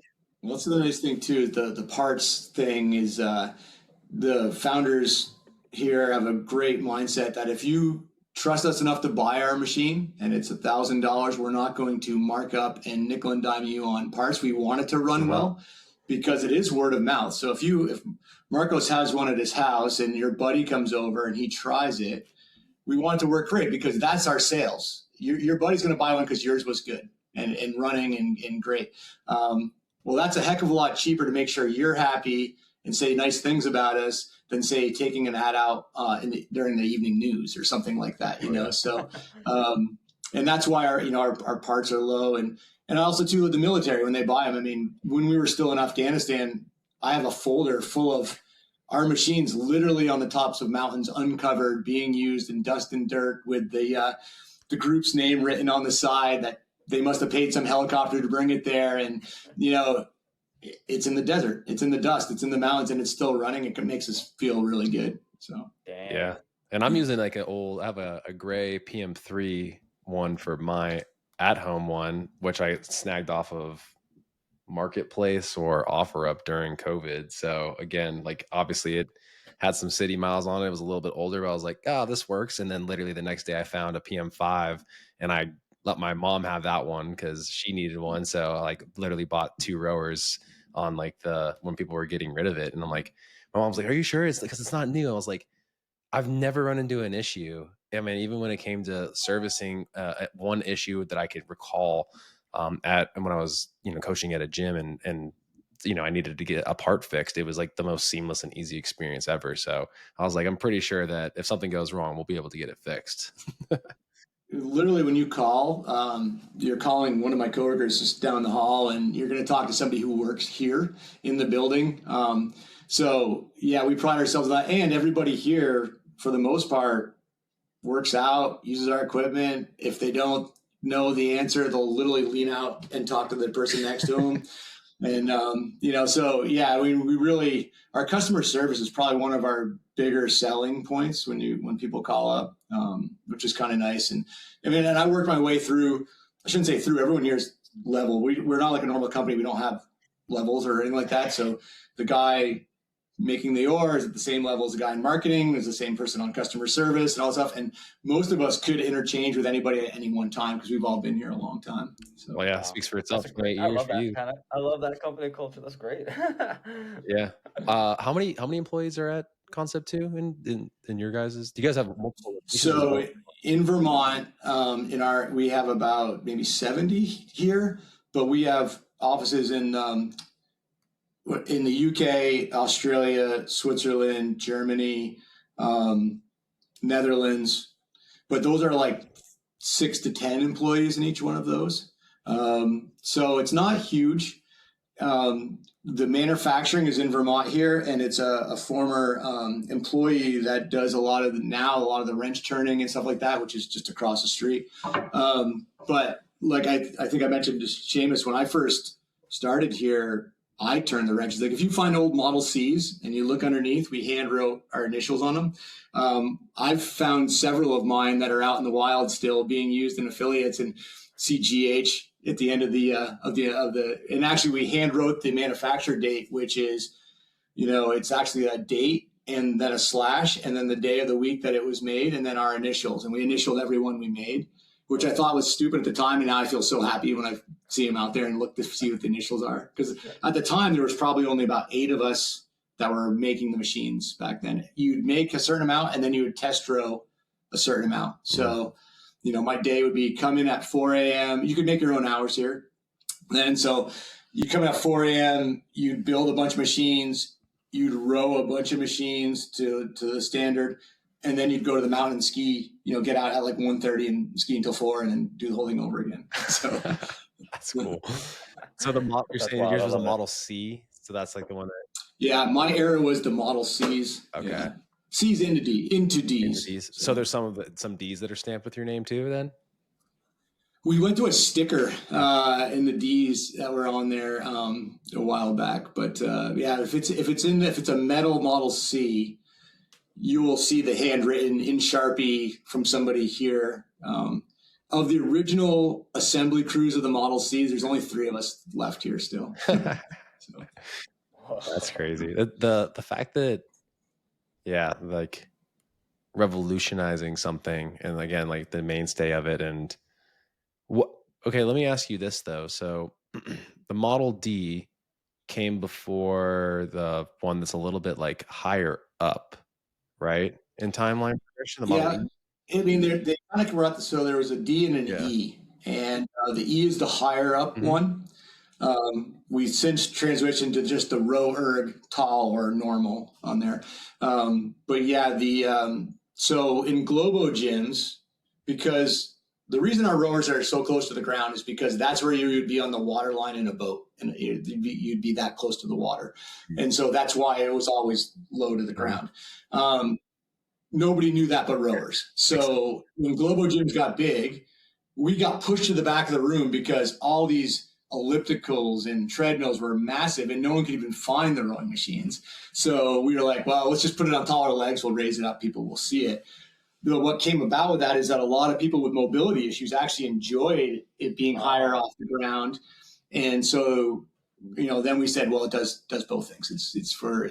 Speaker 2: Well, that's the nice thing too. The parts thing is the founders here have a great mindset that if you trust us enough to buy our machine and it's $1,000, we're not going to mark up and nickel and dime you on parts. We want it to run well because it is word of mouth. So if Marcos has one at his house and your buddy comes over and he tries it, we want it to work great because that's our sales. Your buddy's going to buy one because yours was good and running and great. Well, that's a heck of a lot cheaper to make sure you're happy and say nice things about us than say taking an ad out during the evening news or something like that, So, and that's why our parts are low. And also too with the military, when they buy them, I mean, when we were still in Afghanistan, I have a folder full of our machines literally on the tops of mountains, uncovered, being used in dust and dirt with the group's name written on the side that they must have paid some helicopter to bring it there. And, it's in the desert, it's in the dust, it's in the mountains, and it's still running. It makes us feel really good. So,
Speaker 1: Damn.
Speaker 3: yeah. And I'm using like I have a gray PM3 one for my at-home one, which I snagged off of Marketplace or OfferUp during COVID. So again, like obviously it had some city miles on it. It was a little bit older, but I was like, oh, this works. And then literally the next day I found a PM5 and I let my mom have that one because she needed one. So I like literally bought 2 rowers on like when people were getting rid of it. And I'm like, my mom's like, are you sure? It's because it's not new. I was like, I've never run into an issue. I mean, even when it came to servicing one issue that I could recall when I was, coaching at a gym and I needed to get a part fixed. It was like the most seamless and easy experience ever. So I was like, I'm pretty sure that if something goes wrong, we'll be able to get it fixed.
Speaker 2: Literally, when you call, you're calling one of my coworkers just down the hall, and you're going to talk to somebody who works here in the building. So yeah, we pride ourselves on that, and everybody here, for the most part, works out, uses our equipment. If they don't know the answer, they'll literally lean out and talk to the person next to them. And, so yeah, we really, our customer service is probably one of our bigger selling points when people call up, which is kind of nice. And I mean, and I worked my way through, I shouldn't say through, everyone here's level. We're not like a normal company. We don't have levels or anything like that. So the guy making the ore is at the same level as the guy in marketing, is the same person on customer service and all that stuff. And most of us could interchange with anybody at any one time because we've all been here a long time. So,
Speaker 3: well, yeah, it speaks for itself.
Speaker 1: That's great. I love that I love that company culture. That's great.
Speaker 3: Yeah. How many employees are at Concept2 in your guys's? Do you guys have multiple?
Speaker 2: So in Vermont, we have about maybe 70 here, but we have offices in the UK, Australia, Switzerland, Germany, Netherlands, but those are like 6 to 10 employees in each one of those. So it's not huge. The manufacturing is in Vermont here, and it's a former employee that does a lot of the wrench turning and stuff like that, which is just across the street. But like I think I mentioned to Seamus, when I first started here, I turned the wrenches. Like if you find old Model Cs and you look underneath, we hand wrote our initials on them. I've found several of mine that are out in the wild still being used in affiliates and CGH at the end of the and actually we hand wrote the manufacturer date, which is, it's actually a date and then a slash and then the day of the week that it was made and then our initials, and we initialed every one we made, which I thought was stupid at the time. And now I feel so happy when I see them out there and look to see what the initials are. Because at the time, there was probably only about 8 of us that were making the machines back then. You'd make a certain amount and then you would test row a certain amount. So, my day would be come in at 4 a.m. You could make your own hours here. Then, so you come in at 4 a.m., you'd build a bunch of machines, you'd row a bunch of machines to the standard. And then you'd go to the mountain and ski, get out at like 1:30 and ski until 4 and then do the whole thing over again. So
Speaker 3: that's cool. So you're saying yours was a Model C. So that's like the one that.
Speaker 2: Yeah. My era was the Model Cs.
Speaker 3: Okay.
Speaker 2: Yeah. C's into D's.
Speaker 3: So there's some D's that are stamped with your name too then?
Speaker 2: We went to a sticker in the D's that were on there a while back. But yeah, if it's a metal Model C, you will see the handwritten in Sharpie from somebody here. Of the original assembly crews of the Model Cs, there's only 3 of us left here still. So.
Speaker 3: That's crazy. The fact that, yeah, like revolutionizing something, and again, like the mainstay of it. And what? Okay, let me ask you this though. So the Model D came before the one that's a little bit like higher up, right? In timeline progression, the Model E.
Speaker 2: I mean, they kind of corrupt. So there was a D and an E, and the E is the higher up one. We since transitioned to just the RowErg tall or normal on there. But yeah, so in Globo gyms, because the reason our rowers are so close to the ground is because that's where you would be on the water line in a boat, and you'd be that close to the water. And so that's why it was always low to the ground. Nobody knew that but rowers. So when Globo gyms got big, we got pushed to the back of the room because all these ellipticals and treadmills were massive and no one could even find the rowing machines. So we were like, well, let's just put it on taller legs. We'll raise it up. People will see it. But what came about with that is that a lot of people with mobility issues actually enjoyed it being higher off the ground. And so, then we said, well, it does both things. It's for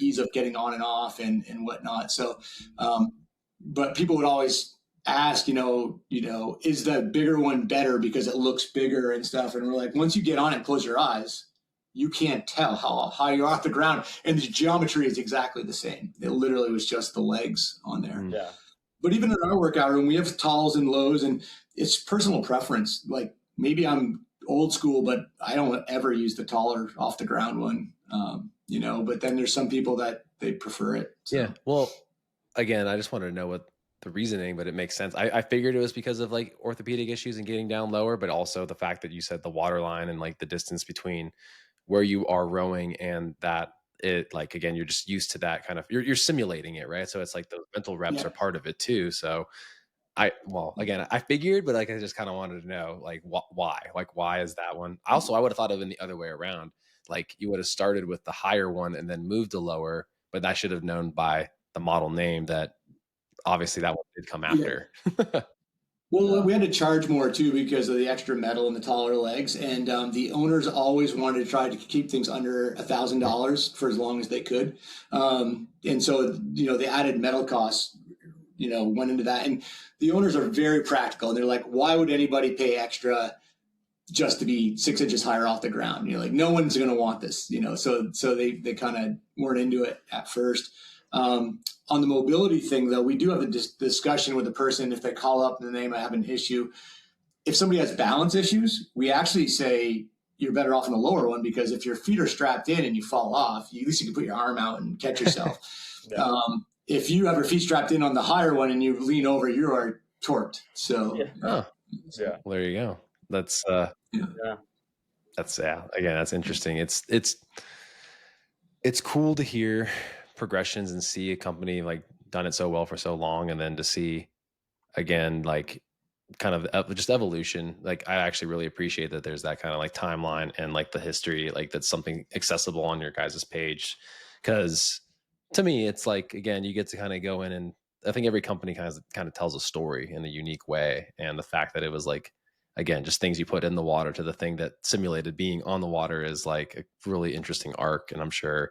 Speaker 2: ease of getting on and off and whatnot. So, but people would always ask, is the bigger one better because it looks bigger and stuff? And we're like, once you get on it, close your eyes, you can't tell how high you're off the ground. And the geometry is exactly the same. It literally was just the legs on there.
Speaker 1: Yeah.
Speaker 2: But even in our workout room, we have talls and lows, and it's personal preference. Like maybe I'm old school, but I don't ever use the taller off the ground one, but then there's some people that they prefer it. So.
Speaker 3: Yeah. Well, again, I just wanted to know what the reasoning, but it makes sense. I figured it was because of like orthopedic issues and getting down lower, but also the fact that you said the water line and like the distance between where you are rowing and that it, like, again, you're just used to that kind of, you're simulating it, right? So it's like the mental reps are part of it too. So I figured, but like, I just kind of wanted to know like why is that one? Also, I would have thought of it the other way around. Like you would have started with the higher one and then moved to lower, but I should have known by the model name that obviously that one did come after.
Speaker 2: Yeah. Well, we had to charge more too because of the extra metal and the taller legs, and the owners always wanted to try to keep things under $1,000 for as long as they could, and so the added metal costs, went into that. And the owners are very practical, and they're like, why would anybody pay extra just to be 6 inches higher off the ground? Like no one's going to want this, So they kind of weren't into it at first. On the mobility thing, though, we do have a discussion with the person. If they call up the name, I have an issue. If somebody has balance issues, we actually say you're better off in the lower one, because if your feet are strapped in and you fall off, at least you can put your arm out and catch yourself. If you have your feet strapped in on the higher one and you lean over, you are torqued. So,
Speaker 3: well, there you go. That's again, that's interesting. It's cool to hear progressions and see a company like done it so well for so long, and then to see again like kind of just evolution. Like I actually really appreciate that there's that kind of like timeline and like the history, like that's something accessible on your guys' page, because to me it's like, again, you get to kind of go in, and I think every company kind of tells a story in a unique way. And the fact that it was like, again, just things you put in the water to the thing that simulated being on the water is like a really interesting arc. And I'm sure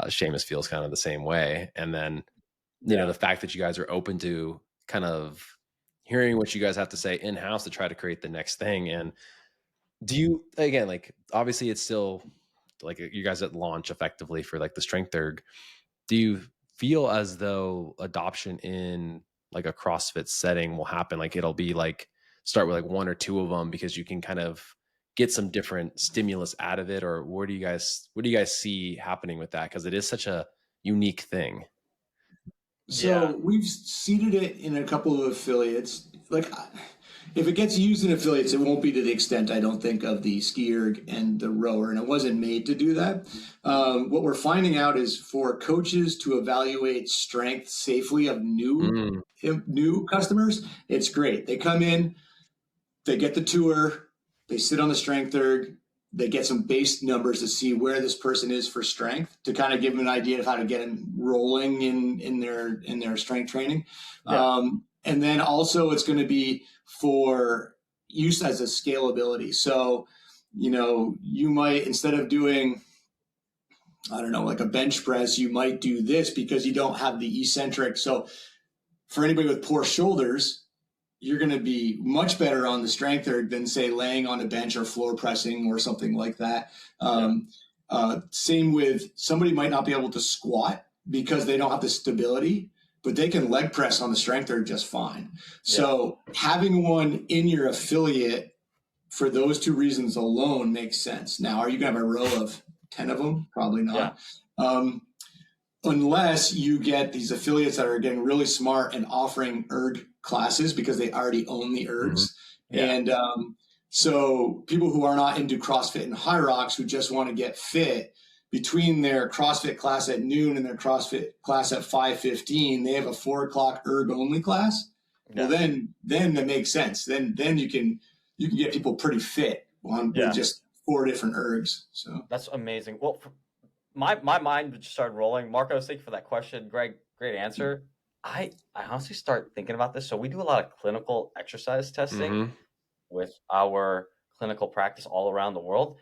Speaker 3: Seamus feels kind of the same way. And then, the fact that you guys are open to kind of hearing what you guys have to say in-house to try to create the next thing. And do you, again, like, obviously it's still like you guys at launch effectively for like the StrengthErg. Do you feel as though adoption in like a CrossFit setting will happen? Like it'll be like, start with like 1 or 2 of them because you can kind of get some different stimulus out of it? Or what do you guys see happening with that? Because it is such a unique thing.
Speaker 2: So we've seeded it in a couple of affiliates. Like if it gets used in affiliates, it won't be to the extent, I don't think, of the StrengthErg and the rower, and it wasn't made to do that. What we're finding out is for coaches to evaluate strength safely of new customers, it's great. They come in, they get the tour, they sit on the StrengthErg, they get some base numbers to see where this person is for strength, to kind of give them an idea of how to get them rolling in their strength training.
Speaker 1: Yeah.
Speaker 2: And then also it's going to be for use as a scalability. So, you might, instead of doing, I don't know, like a bench press, you might do this because you don't have the eccentric. So for anybody with poor shoulders, you're going to be much better on the StrengthErg than, say, laying on a bench or floor pressing or something like that. Same with somebody might not be able to squat because they don't have the stability, but they can leg press on the StrengthErg just fine. Yeah. So having one in your affiliate for those two reasons alone makes sense. Now, are you going to have a row of 10 of them? Probably not. Yeah. Unless you get these affiliates that are getting really smart and offering erg classes because they already own the ergs. Mm-hmm. Yeah. And so people who are not into CrossFit and High Rocks, who just want to get fit, between their CrossFit class at noon and their CrossFit class at 5:15, they have a 4:00 erg only class. Yeah. Well, then that makes sense. Then you can get people pretty fit with just 4 different ergs. So
Speaker 1: that's amazing. Well, my mind just started rolling. Marcos, thank you for that question. Greg, great answer. I honestly start thinking about this. So we do a lot of clinical exercise testing with our clinical practice all around the world.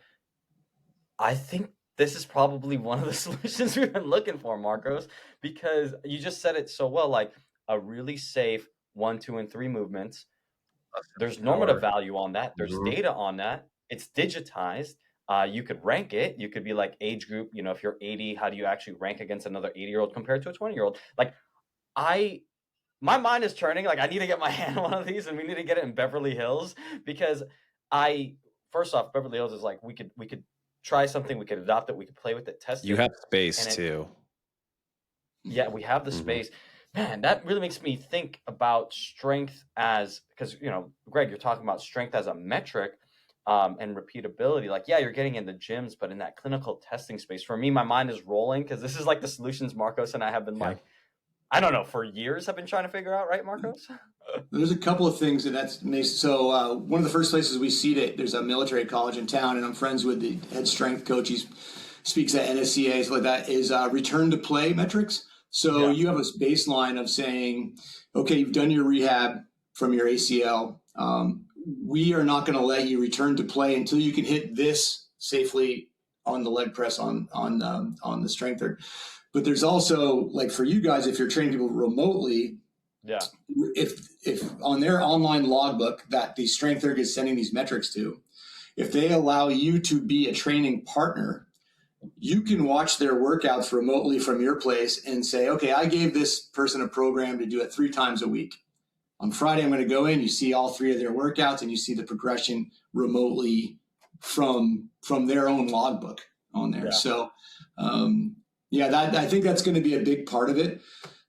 Speaker 1: I think this is probably one of the solutions we've been looking for, Marcos, because you just said it so well, like a really safe 1, 2, and 3 movements. There's normative value on that. There's data on that. It's digitized. You could rank it. You could be like age group, if you're 80, how do you actually rank against another 80-year-old compared to a 20-year-old? Like my mind is turning, like I need to get my hand on one of these and we need to get it in Beverly Hills because first off, Beverly Hills is like, we could try something, we could adopt it, we could play with it, test it.
Speaker 3: You have space too.
Speaker 1: Yeah, we have the space. Man, that really makes me think about strength because, Greg, you're talking about strength as a metric and repeatability. Like, yeah, you're getting in the gyms, but in that clinical testing space, for me, my mind is rolling because this is like the solutions Marcos and I have been I don't know, for years have been trying to figure out, right, Marcos?
Speaker 2: There's a couple of things that's amazing. So one of the first places we seed it, there's a military college in town, and I'm friends with the head strength coach. He speaks at NSCA, stuff like that, is return to play metrics. So you have a baseline of saying, okay, you've done your rehab from your ACL. We are not going to let you return to play until you can hit this safely on the leg press on the StrengthErg. But there's also, like for you guys, if you're training people remotely, if on their online logbook that the StrengthErg is sending these metrics to, if they allow you to be a training partner, you can watch their workouts remotely from your place and say, okay, I gave this person a program to do it 3 times a week. On Friday, I'm going to go in, you see all 3 of their workouts and you see the progression remotely from their own logbook on there. Yeah. So, I think that's going to be a big part of it.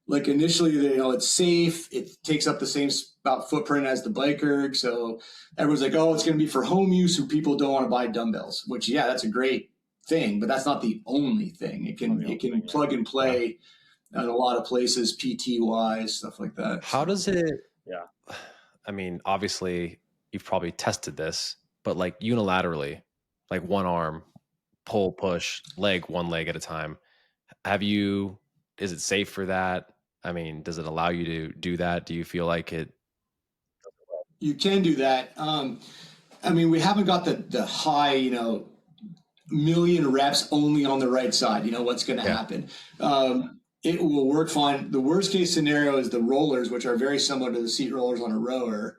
Speaker 2: Like initially, it's safe. It takes up the same about footprint as the bike erg. So everyone's like, oh, it's going to be for home use who people don't want to buy dumbbells, which, that's a great thing, but that's not the only thing. It can plug and play at a lot of places, PT wise, stuff like that.
Speaker 3: How does it? Yeah. I mean, obviously you've probably tested this, but like unilaterally, like one arm, pull, push, one leg at a time. Is it safe for that? I mean, does it allow you to do that? Do you feel like it?
Speaker 2: You can do that. We haven't got the high, million reps only on the right side. What's going to happen. It will work fine. The worst case scenario is the rollers, which are very similar to the seat rollers on a rower,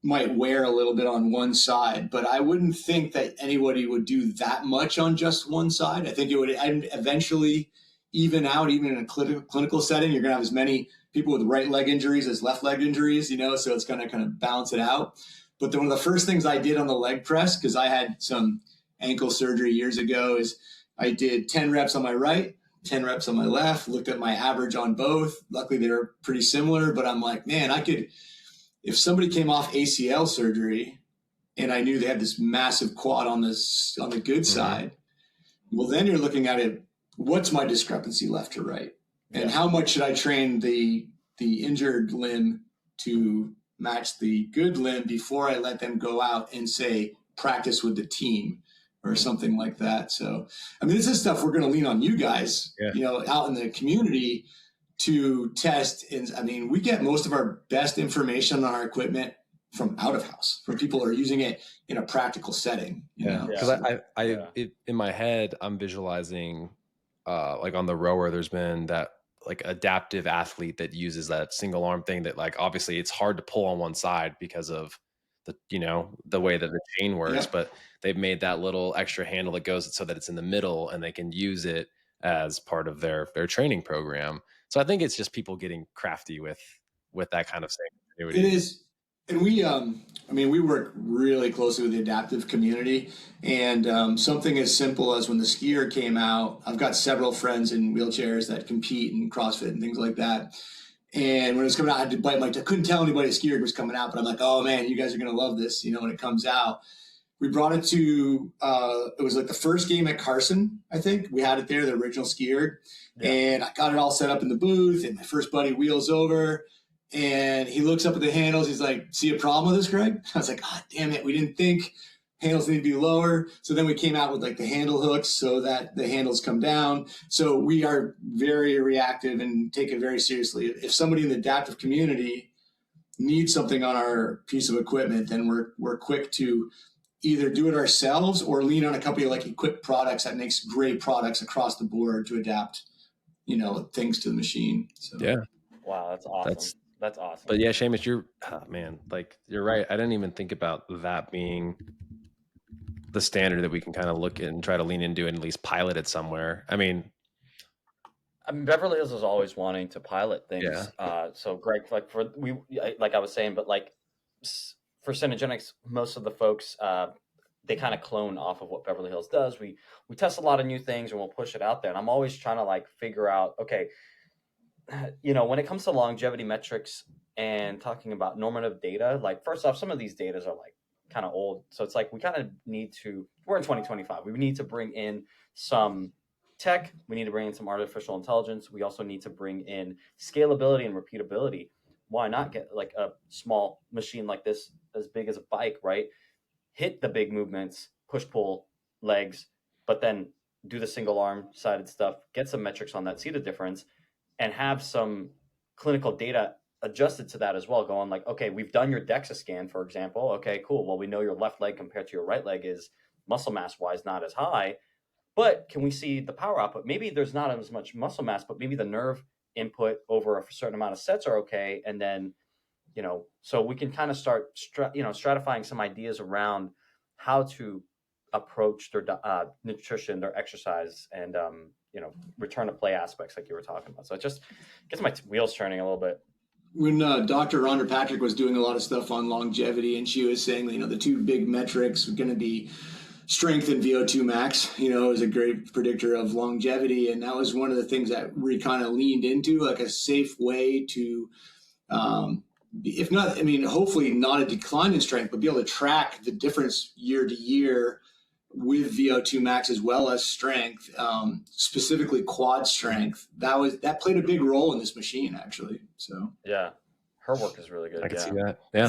Speaker 2: might wear a little bit on one side, but I wouldn't think that anybody would do that much on just one side. I think it would eventually even out, even in a clinical setting. You're going to have as many people with right leg injuries as left leg injuries, so it's going to kind of balance it out. But one of the first things I did on the leg press, because I had some ankle surgery years ago, is I did 10 reps on my right, 10 reps on my left, looked at my average on both. Luckily, they were pretty similar, but I'm like, man, if somebody came off ACL surgery and I knew they had this massive quad on the good side, well, then you're looking at it, what's my discrepancy left to right? And how much should I train the injured limb to match the good limb before I let them go out and say, practice with the team or something like that. So, I mean, this is stuff we're going to lean on you guys, out in the community to test. And I mean, we get most of our best information on our equipment from out of house, from people who are using it in a practical setting.
Speaker 3: Because in my head, I'm visualizing like on the rower, there's been that like adaptive athlete that uses that single arm thing that like, obviously it's hard to pull on one side because of the way that the chain works, but they've made that little extra handle that goes so that it's in the middle and they can use it as part of their training program. So I think it's just people getting crafty with that kind of thing.
Speaker 2: It is. And we work really closely with the adaptive community, and something as simple as when the StrengthErg came out, I've got several friends in wheelchairs that compete in CrossFit and things like that. And when it was coming out, I had to bite my tongue. I couldn't tell anybody StrengthErg was coming out, but I'm like, oh man, you guys are going to love this, when it comes out. We brought it to, it was like the first game at Carson, I think. We had it there, the original StrengthErg. And I got it all set up in the booth, and my first buddy wheels over, and he looks up at the handles. He's like, see a problem with this, Greg? I was like, God damn it. We didn't think handles need to be lower. So then we came out with like the handle hooks so that the handles come down. So we are very reactive and take it very seriously. If somebody in the adaptive community needs something on our piece of equipment, then we're quick to either do it ourselves or lean on a company like Equip Products that makes great products across the board to adapt, things to the machine. So.
Speaker 1: Yeah. Wow. That's awesome. That's awesome.
Speaker 3: But yeah, Seamus, you're right. I didn't even think about that being the standard that we can kind of look at and try to lean into and at least pilot it somewhere. I mean,
Speaker 1: Beverly Hills is always wanting to pilot things. Yeah. So Greg, like I was saying, but like for Synergenics, most of the folks, they kind of clone off of what Beverly Hills does. We test a lot of new things and we'll push it out there. And I'm always trying to like figure out, okay, when it comes to longevity metrics and talking about normative data, like first off, some of these data are like kind of old. So it's like, we kind of need to, we're in 2025. We need to bring in some tech. We need to bring in some artificial intelligence. We also need to bring in scalability and repeatability. Why not get like a small machine like this, as big as a bike, right? Hit the big movements, push, pull, legs, but then do the single arm sided stuff, get some metrics on that, see the difference, and have some clinical data adjusted to that as well, going like, okay, we've done your DEXA scan, for example. Okay, cool. Well, we know your left leg compared to your right leg is muscle mass wise not as high, but can we see the power output? Maybe there's not as much muscle mass, but maybe the nerve input over a certain amount of sets are okay. And then, so we can kind of start, stratifying some ideas around how to approach their nutrition, their exercise, and, return to play aspects like you were talking about. So it just gets my wheels turning a little bit.
Speaker 2: When Dr. Rhonda Patrick was doing a lot of stuff on longevity, and she was saying, the two big metrics are going to be strength and VO2 max, is a great predictor of longevity. And that was one of the things that we kind of leaned into, like a safe way to, if not, hopefully not a decline in strength, but be able to track the difference year to year with VO2 max as well as strength, specifically quad strength. That played a big role in this machine, actually. So
Speaker 1: yeah, her work is really good.
Speaker 3: I can see that. Yeah,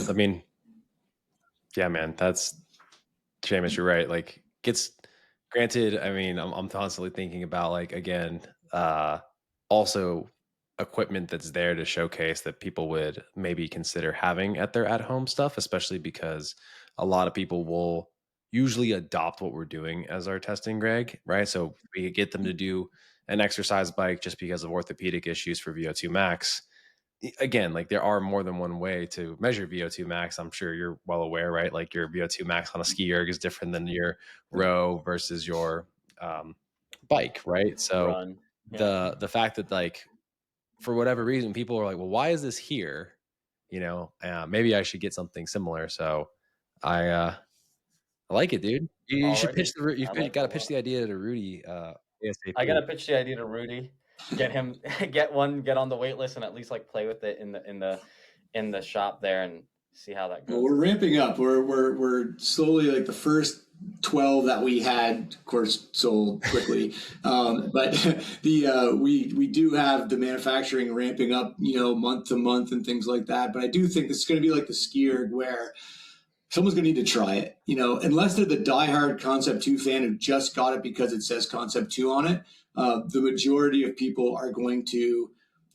Speaker 3: yeah, man, that's Seamus. You're right. Like, granted. I'm constantly thinking about like again, also equipment that's there to showcase that people would maybe consider having at their at-home stuff, especially because a lot of people will usually adopt what we're doing as our testing, Greg, right? So we get them to do an exercise bike just because of orthopedic issues for VO2 max. Again, like there are more than one way to measure VO2 max. I'm sure you're well aware, right? Like your VO2 max on a StrengthErg is different than your row versus your bike, right? So the fact that like, for whatever reason, people are like, well, why is this here? Maybe I should get something similar. So I like it, dude. You should pitch you've got to pitch the idea to Rudy. ASAP.
Speaker 1: I got to pitch the idea to Rudy. Get on the wait list and at least like play with it in the shop there and see how that goes.
Speaker 2: Well, we're ramping up. We're slowly, like the first 12 that we had, of course, sold quickly. But we do have the manufacturing ramping up, month to month and things like that. But I do think it's going to be like the StrengthErg, where someone's going to need to try it, unless they're the diehard Concept2 fan who just got it because it says Concept2 on it. The majority of people are going to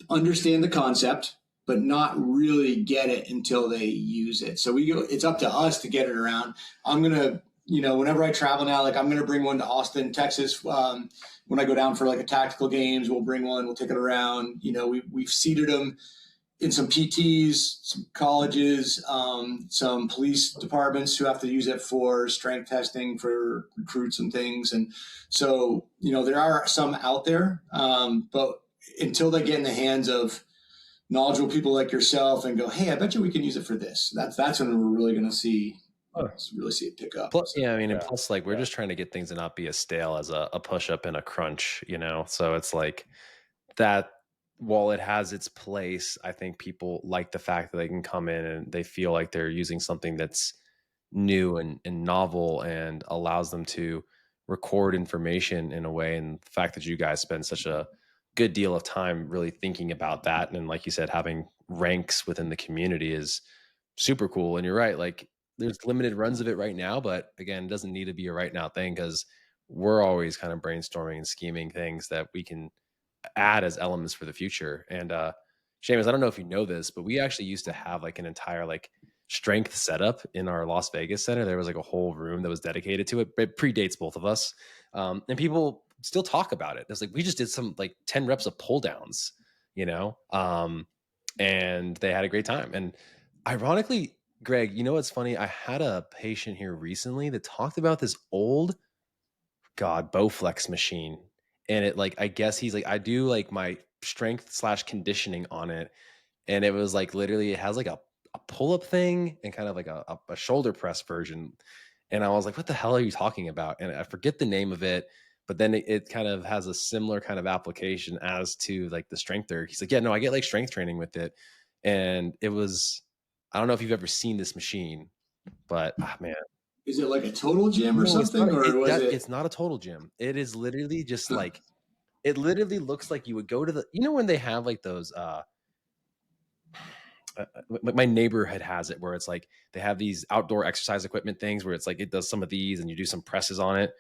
Speaker 2: understand the concept, but not really get it until they use it. So it's up to us to get it around. I'm going to, whenever I travel now, like I'm going to bring one to Austin, Texas. When I go down for like a tactical games, we'll bring one, we'll take it around. We've seated them in some PTs, some colleges, some police departments who have to use it for strength testing for recruits and things. And so, there are some out there, but until they get in the hands of knowledgeable people like yourself and go, hey, I bet you we can use it for this. That's when we're really going to see it pick up.
Speaker 3: Plus, yeah, I mean, and plus, like, we're just trying to get things to not be as stale as a push-up and a crunch, So it's like that. While it has its place, I think people like the fact that they can come in and they feel like they're using something that's new and novel and allows them to record information in a way. And the fact that you guys spend such a good deal of time really thinking about that, and like you said, having ranks within the community is super cool. And you're right, like there's limited runs of it right now, but again, it doesn't need to be a right now thing because we're always kind of brainstorming and scheming things that we can add as elements for the future. And Seamus, I don't know if you know this, but we actually used to have like an entire like strength setup in our Las Vegas center. There was like a whole room that was dedicated to it. It predates both of us. And people still talk about it. It's like, we just did some like 10 reps of pull downs, and they had a great time. And ironically, Greg, what's funny? I had a patient here recently that talked about this old Bowflex machine. And it like, I guess he's like, I do like my strength / conditioning on it. And it was like, literally it has like a pull-up thing and kind of like a shoulder press version. And I was like, what the hell are you talking about? And I forget the name of it, but then it kind of has a similar kind of application as to like the StrengthErg. He's like, yeah, no, I get like strength training with it. And it was, I don't know if you've ever seen this machine, but man.
Speaker 2: Is it like a total gym or something?
Speaker 3: It's not a total gym. It is literally just like, it literally looks like you would go to the, when they have like those, my neighborhood has it where it's like they have these outdoor exercise equipment things where it's like it does some of these and you do some presses on it.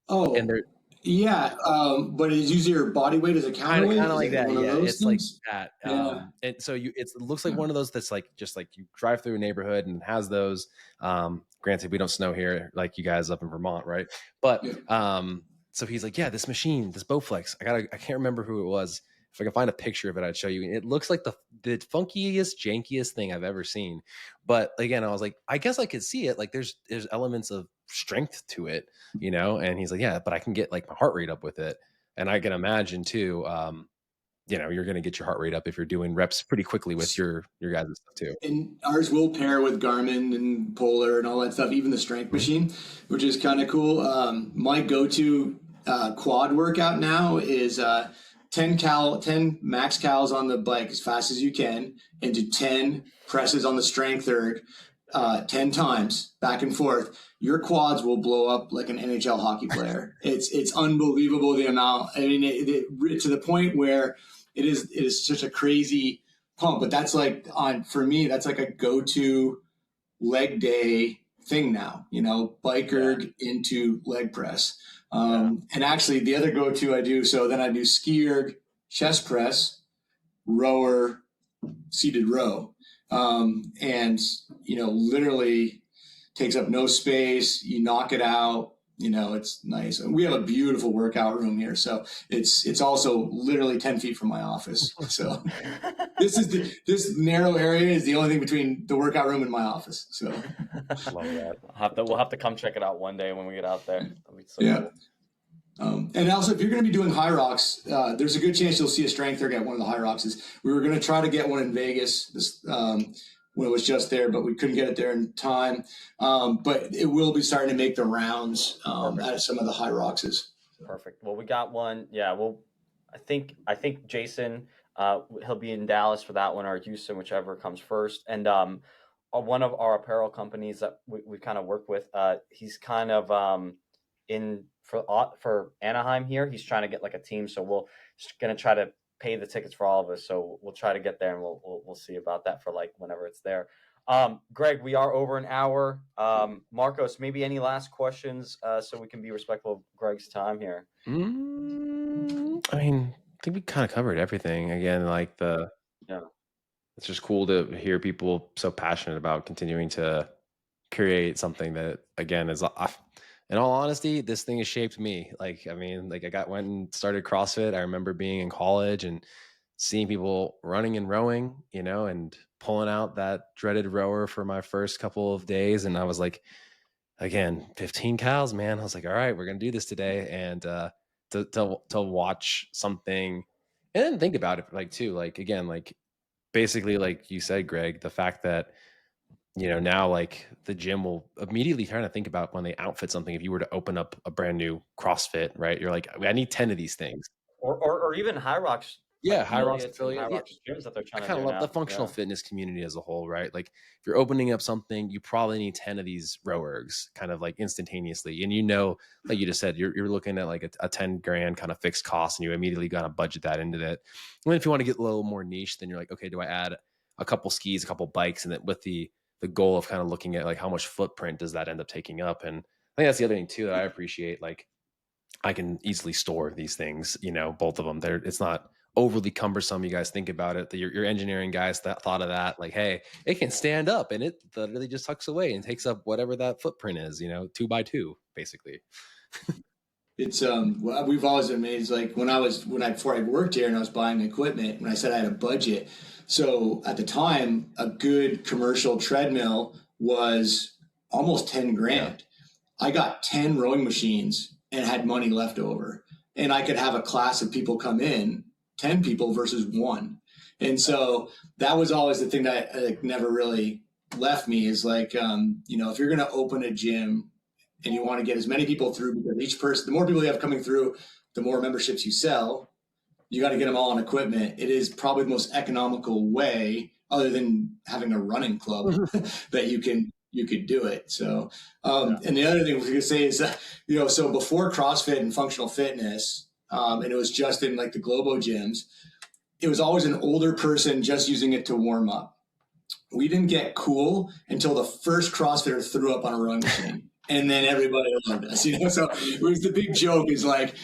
Speaker 2: Oh, and they're but it's using your body weight as a counterweight.
Speaker 3: Kind of like that. Yeah, it's things? Like that. Yeah. And so it looks like one of those that's like just like you drive through a neighborhood and has those. Granted, we don't snow here like you guys up in Vermont, right? But so he's like, yeah, this machine, this Bowflex. I can't remember who it was. If I can find a picture of it, I'd show you. It looks like the funkiest, jankiest thing I've ever seen. But again, I was like, I guess I could see it. Like there's elements of strength to it, And he's like, yeah, but I can get like my heart rate up with it. And I can imagine too, you're going to get your heart rate up if you're doing reps pretty quickly with your guys' stuff too.
Speaker 2: And ours will pair with Garmin and Polar and all that stuff, even the strength machine, which is kind of cool. My go-to quad workout now is 10 max cals on the bike as fast as you can, and do 10 presses on the StrengthErg 10 times back and forth. Your quads will blow up like an NHL hockey player. It's unbelievable the amount. I mean, to the point where it is such a crazy pump. But that's like for me, that's like a go-to leg day thing now. Bike-erg into leg press. And actually, the other go-to I do. So then I do ski-erg, chest press, rower, seated row, and literally takes up no space. You knock it out. It's nice. And we have a beautiful workout room here. So it's also literally 10 feet from my office. So this narrow area is the only thing between the workout room and my office. So
Speaker 1: love that. We'll have to come check it out one day when we get out there. That'll be so cool.
Speaker 2: And also, if you're going to be doing high rocks, there's a good chance you'll see a StrengthErg at one of the high rocks. We were going to try to get one in Vegas when it was just there, but we couldn't get it there in time. But it will be starting to make the rounds at some of the high rocks.
Speaker 1: Perfect. Well, we got one. Yeah. Well, I think Jason, he'll be in Dallas for that one, or Houston, whichever comes first. And one of our apparel companies that we kind of work with, he's kind of in for Anaheim here. He's trying to get like a team, so we're gonna try to pay the tickets for all of us. So we'll try to get there, and we'll see about that for like whenever it's there. Greg, we are over an hour. Marcos, maybe any last questions so we can be respectful of Greg's time here?
Speaker 3: I mean, I think we kind of covered everything. Again, like it's just cool to hear people so passionate about continuing to create something that, again, is, in all honesty, this thing has shaped me. Like, I mean, like went and started CrossFit. I remember being in college and seeing people running and rowing, and pulling out that dreaded rower for my first couple of days. And I was like, again, 15 cows, man. I was like, all right, we're going to do this today. And to watch something and then think about it, like, too, like, again, like, basically, like you said, Greg, the fact that, now like the gym will immediately kind of think about when they outfit something. If you were to open up a brand new CrossFit, right? You're like, I need 10 of these things.
Speaker 1: Or even High Rocks.
Speaker 3: Yeah, High Rocks
Speaker 1: affiliate. High Rocks gyms that they're trying
Speaker 3: I
Speaker 1: to
Speaker 3: kind
Speaker 1: do
Speaker 3: of love
Speaker 1: now.
Speaker 3: the functional fitness community as a whole, right? Like if you're opening up something, you probably need 10 of these RowErgs kind of like instantaneously. And like you just said, you're looking at like a 10 grand kind of fixed cost, and you immediately got to budget that into that. And then if you want to get a little more niche, then you're like, okay, do I add a couple skis, a couple bikes, and then with the goal of kind of looking at like how much footprint does that end up taking up? And I think that's the other thing too that I appreciate. Like I can easily store these things, both of them. It's not overly cumbersome. You guys think about it. Your engineering guys that thought of that, like, hey, it can stand up, and it literally just tucks away and takes up whatever that footprint is, 2x2, basically.
Speaker 2: It's we've always been amazed. Like before I worked here and I was buying equipment, when I said I had a budget. So at the time, a good commercial treadmill was almost 10 grand. Yeah. I got 10 rowing machines and had money left over, and I could have a class of people come in, 10 people versus one. And so that was always the thing that never really left me, is like, if you're going to open a gym and you want to get as many people through, because each person, the more people you have coming through, the more memberships you sell, you got to get them all on equipment. It is probably the most economical way, other than having a running club, that you could do it. So, and the other thing we could say is that, so before CrossFit and functional fitness, and it was just in like the Globo gyms, it was always an older person just using it to warm up. We didn't get cool until the first CrossFitter threw up on a rowing machine. And then everybody loved us, So it was the big joke, is like,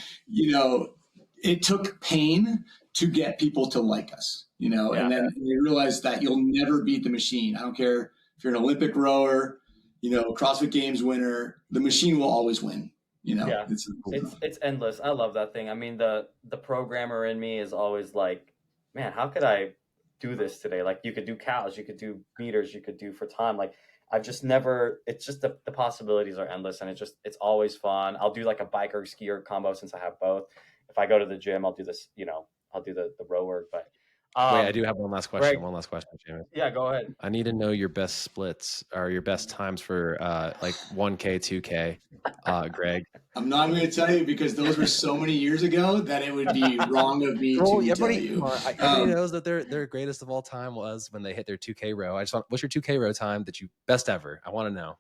Speaker 2: it took pain to get people to like us, and then you realize that you'll never beat the machine. I don't care if you're an Olympic rower, CrossFit Games winner, the machine will always win.
Speaker 1: It's endless. I love that thing. I mean, the programmer in me is always like, man, how could I do this today? Like, you could do cows, you could do meters, you could do for time. Like, I've just never, it's just the possibilities are endless, and it's always fun. I'll do like a biker skier combo since I have both. If I go to the gym, I'll do this, I'll do the RowErg. But
Speaker 3: wait, I do have one last question.
Speaker 1: Greg,
Speaker 3: one last question, Jamie.
Speaker 1: Yeah, go ahead.
Speaker 3: I need to know your best splits or your best times for like 1K, 2K, Greg.
Speaker 2: I'm not going to tell you, because those were so many years ago that it would be wrong of me to tell you.
Speaker 3: Everybody knows that their greatest of all time was when they hit their 2K row. What's your 2K row time that you best ever? I want to know.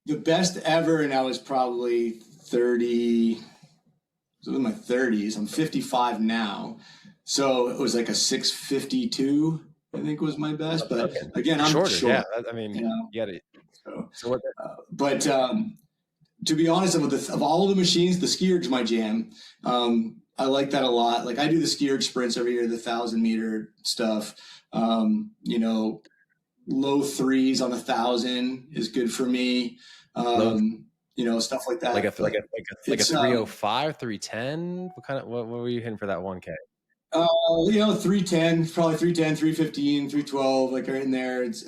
Speaker 2: The best ever, and I was probably 30. It was in my 30s. I'm 55 now. So it was like a 6:52, I think, was my best. But again, I'm shorter.
Speaker 3: Yeah, I mean, you get it.
Speaker 2: So what? To be honest, of all the machines, the StrengthErg's my jam. I like that a lot. Like, I do the StrengthErg sprints every year, the 1,000-meter stuff. Low threes on 1,000 is good for me. Stuff like that.
Speaker 3: Like a 305, 310. What were you hitting for that 1K?
Speaker 2: 310, probably 310, 315, 312, like right in there. It's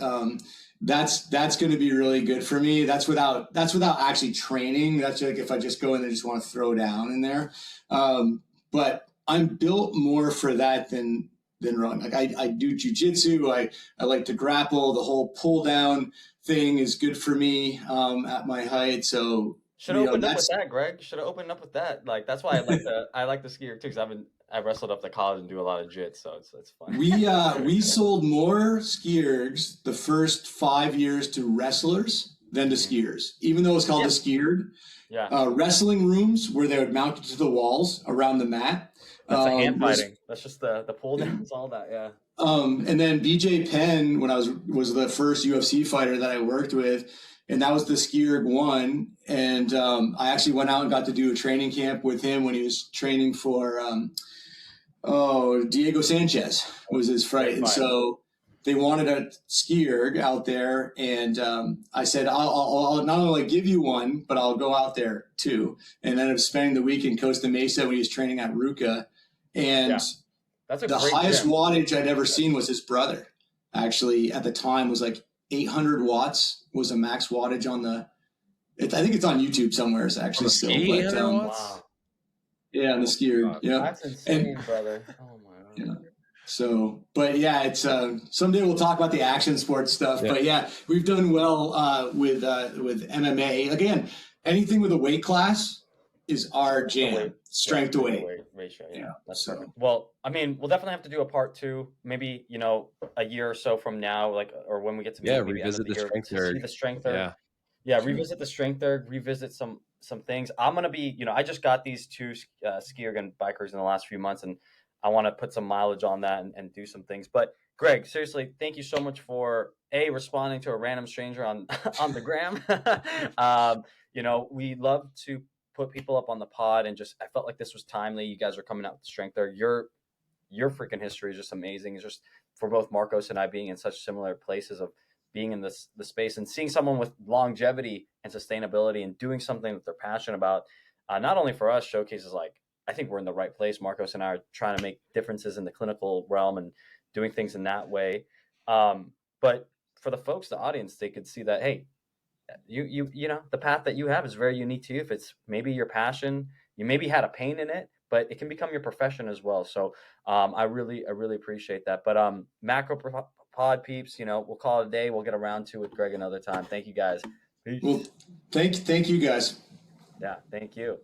Speaker 2: that's going to be really good for me. That's without actually training. That's like if I just go in and just want to throw down in there. But I'm built more for that than run. Like I do jujitsu. I like to grapple. The whole pull down thing is good for me at my height. So
Speaker 1: should have opened up with that, Greg. Should have opened up with that. Like, that's why I like the StrengthErg too, because I wrestled up to college and do a lot of jits, so it's fun.
Speaker 2: We sold more StrengthErgs the first 5 years to wrestlers than to skiers, even though it's called the StrengthErg.
Speaker 1: Yeah.
Speaker 2: Wrestling rooms where they would mount it to the walls around the mat.
Speaker 1: That's the hand fighting. That's just the pull downs, all that. Yeah.
Speaker 2: And then BJ Penn, when I was the first UFC fighter that I worked with, and that was the StrengthErg 1. And I actually went out and got to do a training camp with him when he was training for Diego Sanchez was his fight. And so they wanted a StrengthErg out there, and I said, I'll not only give you one, but I'll go out there too. And ended up spending the week in Costa Mesa when he was training at Ruka. And
Speaker 1: that's
Speaker 2: the highest wattage I'd ever seen was his brother. Actually, at the time, was like 800 watts was a max wattage on the. I think it's on YouTube somewhere. It's actually still. But,
Speaker 1: wow.
Speaker 2: Yeah, on the StrengthErg. Yeah,
Speaker 1: that's insane, brother. Oh my God.
Speaker 2: Yeah. So, but yeah, it's someday we'll talk about the action sports stuff. Yeah. But yeah, we've done well with MMA. Again, anything with a weight class is our jam. Strength to weight
Speaker 1: ratio. Yeah, that's perfect. Well, I mean, we'll definitely have to do a part 2, maybe a year or so from now, like, or when we get to
Speaker 3: revisit the StrengthErg.
Speaker 1: The StrengthErg. Yeah, revisit the StrengthErg. Revisit some things. I'm gonna be, I just got these 2 StrengthErg and bikers in the last few months, and I want to put some mileage on that and do some things. But Greg, seriously, thank you so much for responding to a random stranger on the gram. We love to put people up on the pod, and I felt like this was timely. You guys are coming out with StrengthErg. Your freaking history is just amazing. It's just for both Marcos and I being in such similar places of being in the space and seeing someone with longevity and sustainability and doing something that they're passionate about. Not only for us, showcases like, I think we're in the right place. Marcos and I are trying to make differences in the clinical realm and doing things in that way. But for the folks, the audience, they could see that, hey, you the path that you have is very unique to you. If it's maybe your passion, you maybe had a pain in it, but it can become your profession as well. So I really appreciate that. But macro pod peeps, we'll call it a day. We'll get around to with Greg another time. Thank you guys.
Speaker 2: Peace. Well, thank you guys.
Speaker 1: Yeah, thank you.